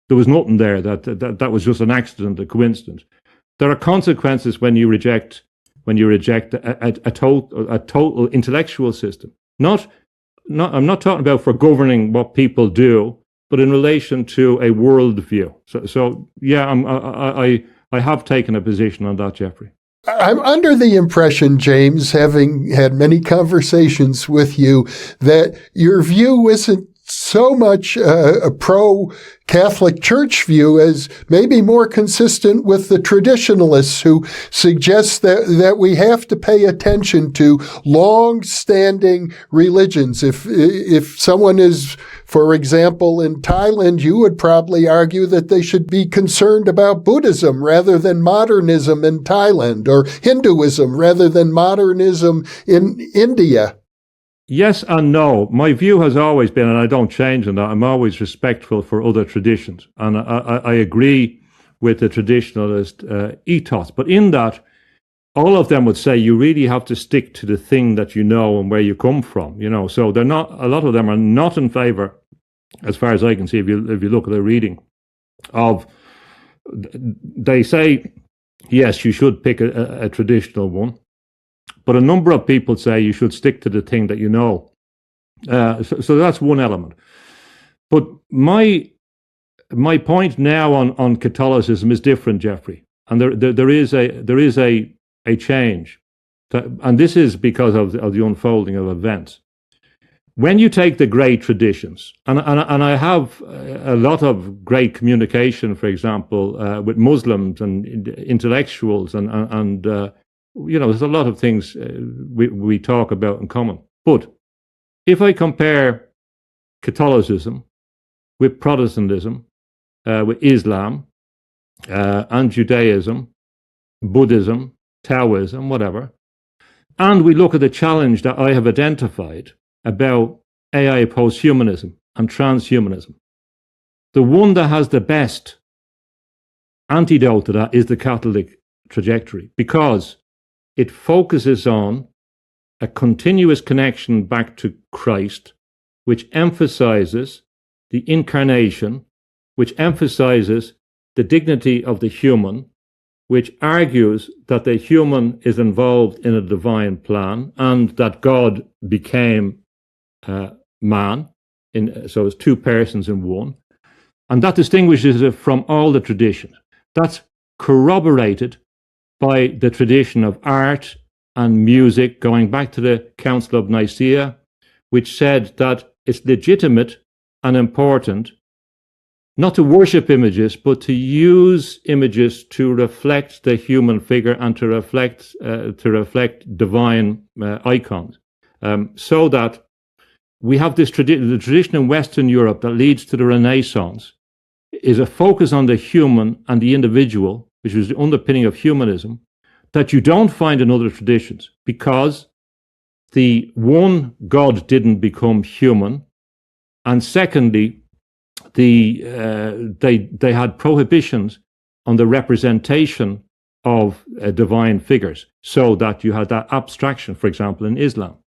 there was nothing there, that was just an accident, a coincidence. There are consequences when you reject a total intellectual system. I'm not talking about for governing what people do, but in relation to a worldview. So yeah, I have taken a position on that, Jeffrey. I'm under the impression, James, having had many conversations with you, that your view isn't so much a pro-Catholic Church view as maybe more consistent with the traditionalists who suggest that we have to pay attention to long-standing religions. If someone is, for example, in Thailand, you would probably argue that they should be concerned about Buddhism rather than modernism in Thailand, or Hinduism rather than modernism in India. Yes and no. My view has always been, and I don't change on that, I'm always respectful for other traditions. And I agree with the traditionalist ethos. But in that, all of them would say you really have to stick to the thing that you know and where you come from. So they're not. A lot of them are not in favor, as far as I can see. If you look at the reading of, they say yes, you should pick a traditional one, but a number of people say you should stick to the thing that you know. So that's one element. But my point now on Catholicism is different, Jeffrey, and there is a change, and this is because of the unfolding of events. When you take the great traditions, and I have a lot of great communication, for example, with Muslims and intellectuals, and there's a lot of things we talk about in common. But if I compare Catholicism with Protestantism, with Islam, and Judaism, Buddhism, Taoism, whatever, and we look at the challenge that I have identified about AI posthumanism and transhumanism, the one that has the best antidote to that is the Catholic trajectory, because it focuses on a continuous connection back to Christ, which emphasizes the incarnation, which emphasizes the dignity of the human, which argues that the human is involved in a divine plan and that God became man, so it's two persons in one. And that distinguishes it from all the traditions. That's corroborated by the tradition of art and music, going back to the Council of Nicaea, which said that it's legitimate and important not to worship images, but to use images to reflect the human figure and to reflect divine icons, so that we have this the tradition in Western Europe that leads to the Renaissance is a focus on the human and the individual, which was the underpinning of humanism, that you don't find in other traditions, because the one, God didn't become human, and secondly, they had prohibitions on the representation of divine figures, so that you had that abstraction, for example, in Islam.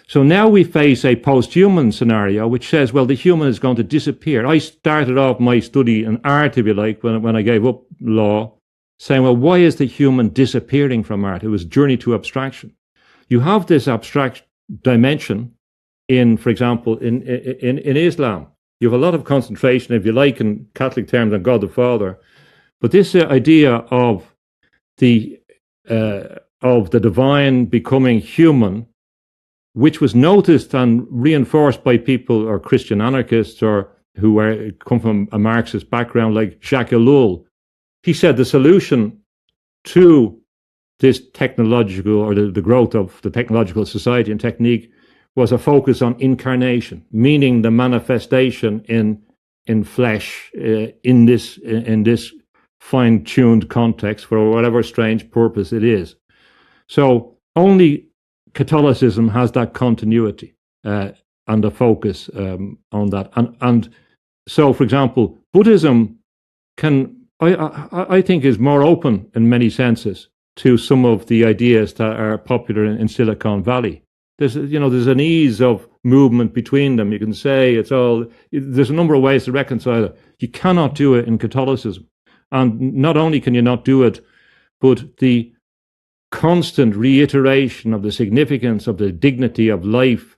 So now we face a post-human scenario which says, well, the human is going to disappear. I started off my study in art, if you like, when I gave up law, saying, well, why is the human disappearing from art? It was journey to abstraction. You have this abstract dimension in, for example, in Islam. You have a lot of concentration, if you like, in Catholic terms, on God the Father. But this idea of the divine becoming human, which was noticed and reinforced by people or Christian anarchists or who come from a Marxist background, like Jacques Ellul. He said the solution to this technological, or the growth of the technological society and technique, was a focus on incarnation, meaning the manifestation in flesh, in this fine-tuned context for whatever strange purpose it is. So only Catholicism has that continuity and the focus on that. And so, for example, Buddhism I think is more open in many senses to some of the ideas that are popular in Silicon Valley. There's an ease of movement between them. You can say there's a number of ways to reconcile it. You cannot do it in Catholicism. And not only can you not do it, but the constant reiteration of the significance of the dignity of life,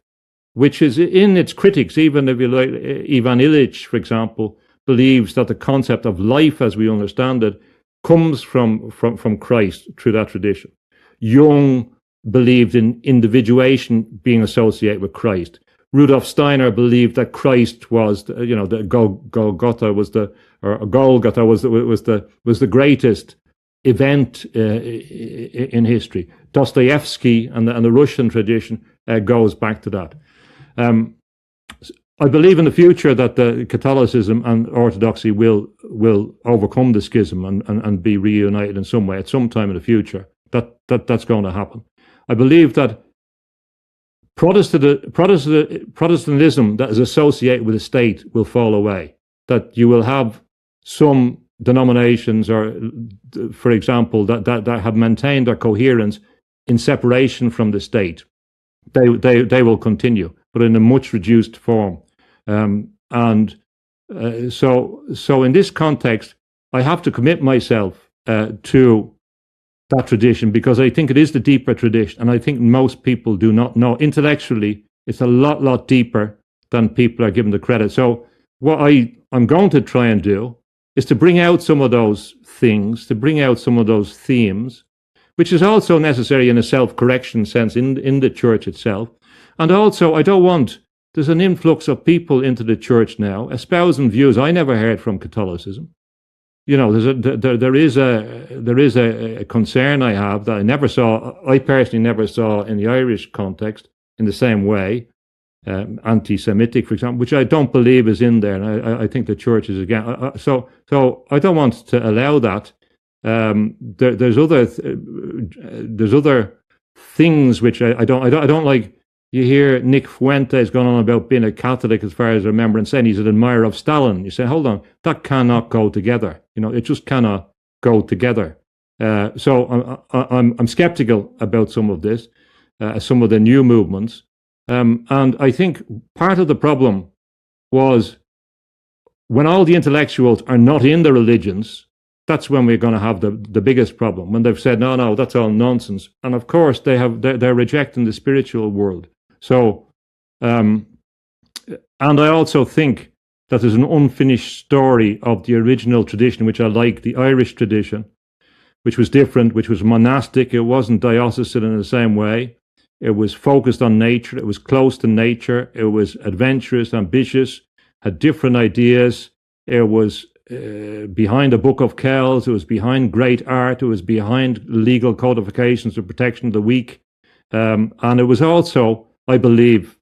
which is in its critics, even if you like, Ivan Illich, for example, believes that the concept of life as we understand it comes from Christ through that tradition. Jung believed in individuation being associated with Christ. Rudolf Steiner believed that Christ was, the Golgotha was the greatest event in history. Dostoevsky and the Russian tradition goes back to that. I believe in the future that the Catholicism and Orthodoxy will overcome the schism and be reunited in some way at some time in the future. That's going to happen. I believe that Protestantism that is associated with the state will fall away. That you will have some denominations, or, for example, that have maintained their coherence in separation from the state. They will continue, but in a much reduced form. So in this context, I have to commit myself to that tradition, because I think it is the deeper tradition, and I think most people do not know. Intellectually, it's a lot deeper than people are given the credit. So what I'm going to try and do is to bring out some of those things, to bring out some of those themes, which is also necessary in a self-correction sense in the church itself. And also, there's an influx of people into the church now, espousing views I never heard from Catholicism. You know, there is a concern I have that I personally never saw in the Irish context in the same way, anti-Semitic, for example, which I don't believe is in there, and I think the church is again. So I don't want to allow that. There's other things which I don't like. You hear Nick Fuentes going on about being a Catholic, as far as I remember, and saying he's an admirer of Stalin. You say, hold on, that cannot go together. You know, it just cannot go together. So I'm skeptical about some of this, some of the new movements. And I think part of the problem was when all the intellectuals are not in the religions, that's when we're going to have the biggest problem. When they've said, no, that's all nonsense. And of course, they're rejecting the spiritual world. So, and I also think that there's an unfinished story of the original tradition, which I like, the Irish tradition, which was different, which was monastic. It wasn't diocesan in the same way. It was focused on nature. It was close to nature. It was adventurous, ambitious, had different ideas. It was behind the Book of Kells. It was behind great art. It was behind legal codifications for protection of the weak. And it was also, I believe,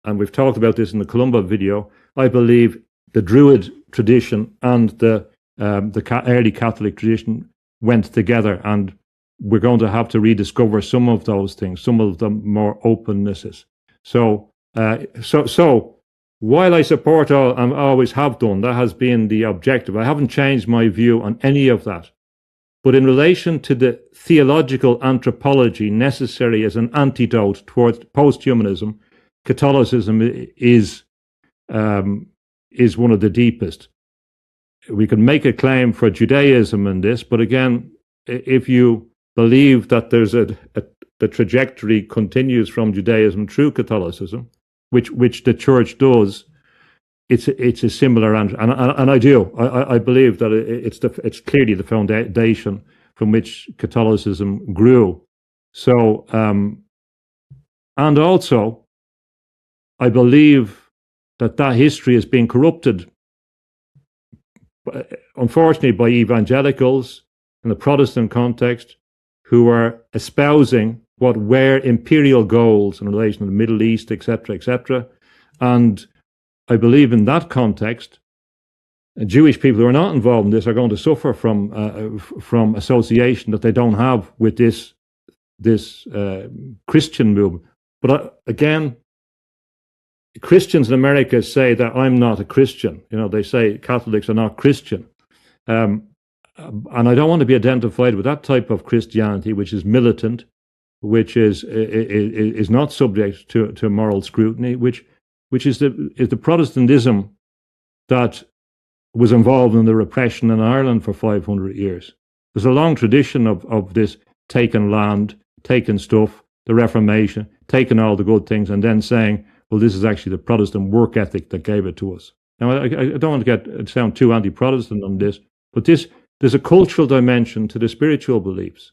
and we've talked about this in the Columba video, I believe the Druid tradition and the early Catholic tradition went together, and we're going to have to rediscover some of those things, some of the more opennesses. So while I support all, and always have done, that has been the objective. I haven't changed my view on any of that. But in relation to the theological anthropology necessary as an antidote towards posthumanism, Catholicism is one of the deepest. We can make a claim for Judaism in this, but again, if you believe that there's the trajectory continues from Judaism through Catholicism, which the church does, it's a similar, and I do. I believe that it's clearly the foundation from which Catholicism grew. So, and also, I believe that history has been corrupted, unfortunately, by evangelicals in the Protestant context, who are espousing what were imperial goals in relation to the Middle East, etc., etc. And I believe in that context, Jewish people who are not involved in this are going to suffer from association that they don't have with this Christian movement. But again, Christians in America say that I'm not a Christian. You know, they say Catholics are not Christian. And I don't want to be identified with that type of Christianity, which is militant, which is not subject to moral scrutiny, which is the Protestantism that was involved in the repression in Ireland for 500 years. There's a long tradition of this taking land, taking stuff, the Reformation, taking all the good things, and then saying, well, this is actually the Protestant work ethic that gave it to us. Now, I don't want to sound too anti-Protestant on this, but there's a cultural dimension to the spiritual beliefs.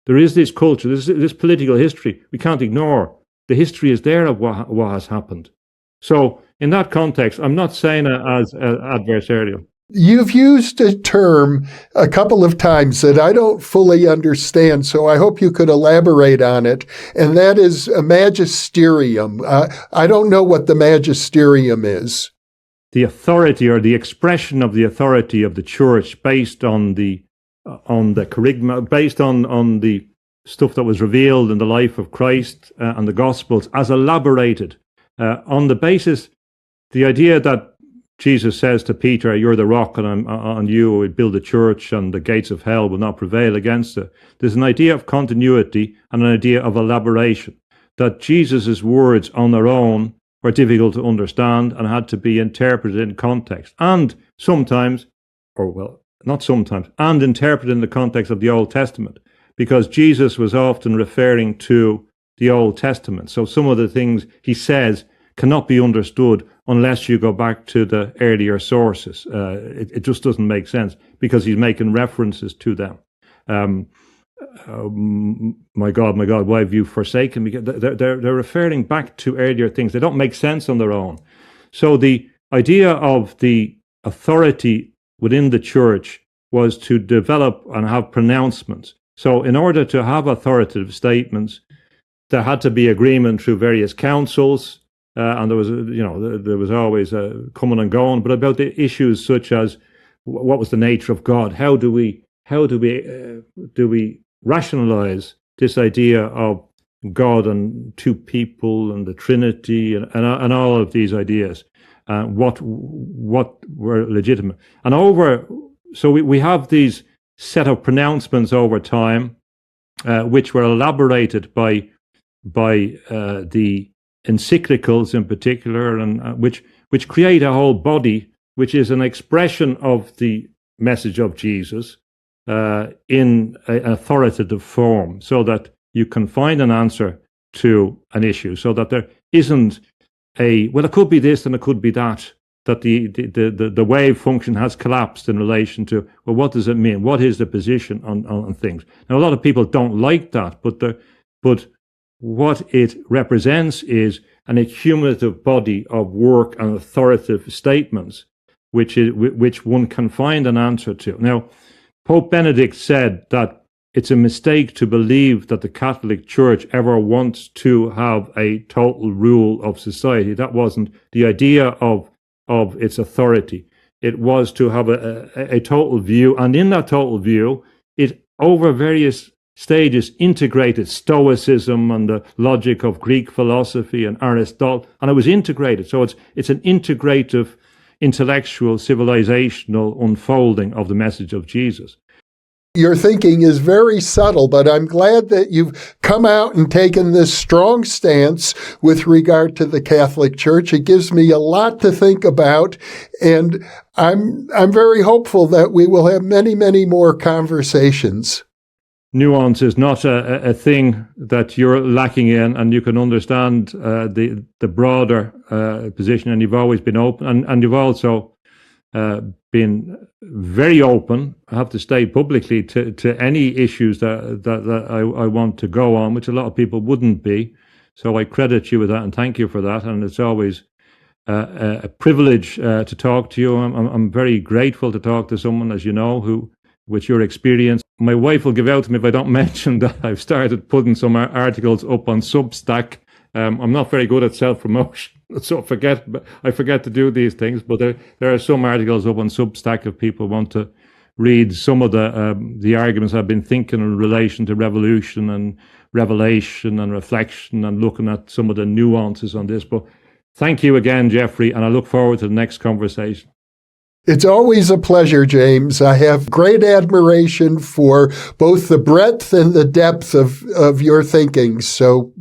There is this culture, this political history. We can't ignore. The history is there of what has happened. So in that context, I'm not saying it as adversarial. You've used a term a couple of times that I don't fully understand, so I hope you could elaborate on it, and that is a magisterium. I don't know what the magisterium is. The authority, or the expression of the authority of the church based on the charisma, based on the stuff that was revealed in the life of Christ and the Gospels as elaborated on the basis, the idea that Jesus says to Peter, "You're the rock, and on you I will build a church, and the gates of hell will not prevail against it." There's an idea of continuity and an idea of elaboration, that Jesus' words on their own were difficult to understand and had to be interpreted in context. And sometimes, or well, not sometimes, and interpreted in the context of the Old Testament, because Jesus was often referring to the Old Testament. So some of the things he says cannot be understood unless you go back to the earlier sources. It just doesn't make sense because he's making references to them. My God, why have you forsaken me? They're referring back to earlier things. They don't make sense on their own. So the idea of the authority within the church was to develop and have pronouncements. So in order to have authoritative statements, there had to be agreement through various councils, and there was always coming and going. But about the issues such as what was the nature of God? How do we rationalize this idea of God and two people and the Trinity and all of these ideas? What were legitimate? And so we have these set of pronouncements over time, which were elaborated by the encyclicals in particular, and which create a whole body, which is an expression of the message of Jesus in an authoritative form, so that you can find an answer to an issue, so that there isn't it could be this and it could be that the wave function has collapsed in relation to, well, what does it mean? What is the position on things? Now, a lot of people don't like that, but what it represents is an accumulative body of work and authoritative statements, which one can find an answer to. Now, Pope Benedict said that it's a mistake to believe that the Catholic Church ever wants to have a total rule of society. That wasn't the idea of its authority. It was to have a total view, and in that total view, it, over various stages, integrated Stoicism and the logic of Greek philosophy and Aristotle, and it was integrated. So it's an integrative, intellectual, civilizational unfolding of the message of Jesus. Your thinking is very subtle, but I'm glad that you've come out and taken this strong stance with regard to the Catholic Church. It gives me a lot to think about, and I'm very hopeful that we will have many, many more conversations. Nuance is not a thing that you're lacking in, and you can understand the broader position, and you've always been open, and you've also been very open, I have to say publicly, to any issues that I want to go on, which a lot of people wouldn't be. So I credit you with that and thank you for that. And it's always a privilege to talk to you. I'm very grateful to talk to someone, as you know, who, with your experience. My wife will give out to me if I don't mention that I've started putting some articles up on Substack. I'm not very good at self-promotion, so I forget to do these things. But there are some articles up on Substack if people want to read some of the arguments I've been thinking in relation to revolution and revelation and reflection, and looking at some of the nuances on this. But thank you again, Jeffrey, and I look forward to the next conversation. It's always a pleasure, James. I have great admiration for both the breadth and the depth of your thinking. So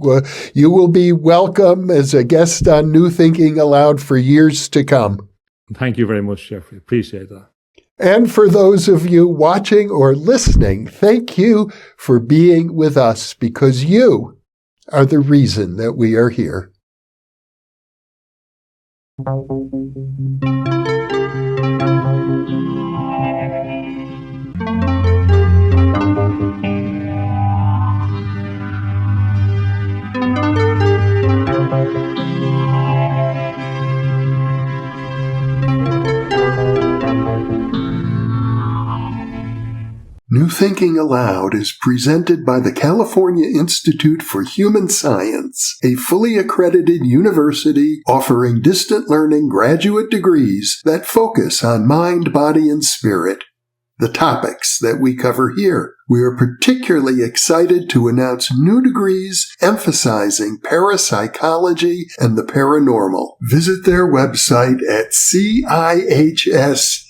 you will be welcome as a guest on New Thinking Aloud for years to come. Thank you very much, Jeffrey. Appreciate that. And for those of you watching or listening, thank you for being with us, because you are the reason that we are here. New Thinking Aloud is presented by the California Institute for Human Science, a fully accredited university offering distant learning graduate degrees that focus on mind, body, and spirit. the topics that we cover here. We are particularly excited to announce new degrees emphasizing parapsychology and the paranormal. Visit their website at cihs.edu.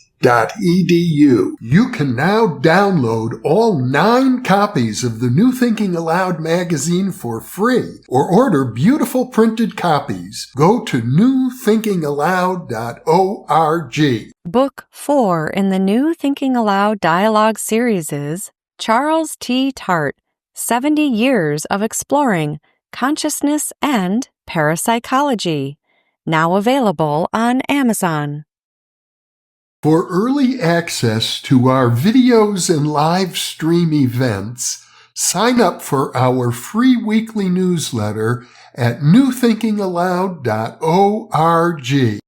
You can now download all 9 copies of the New Thinking Aloud magazine for free or order beautiful printed copies. Go to newthinkingaloud.org. Book 4 in the New Thinking Aloud dialogue series is Charles T. Tart, 70 Years of Exploring Consciousness and Parapsychology, now available on Amazon. For early access to our videos and live stream events, sign up for our free weekly newsletter at newthinkingaloud.org.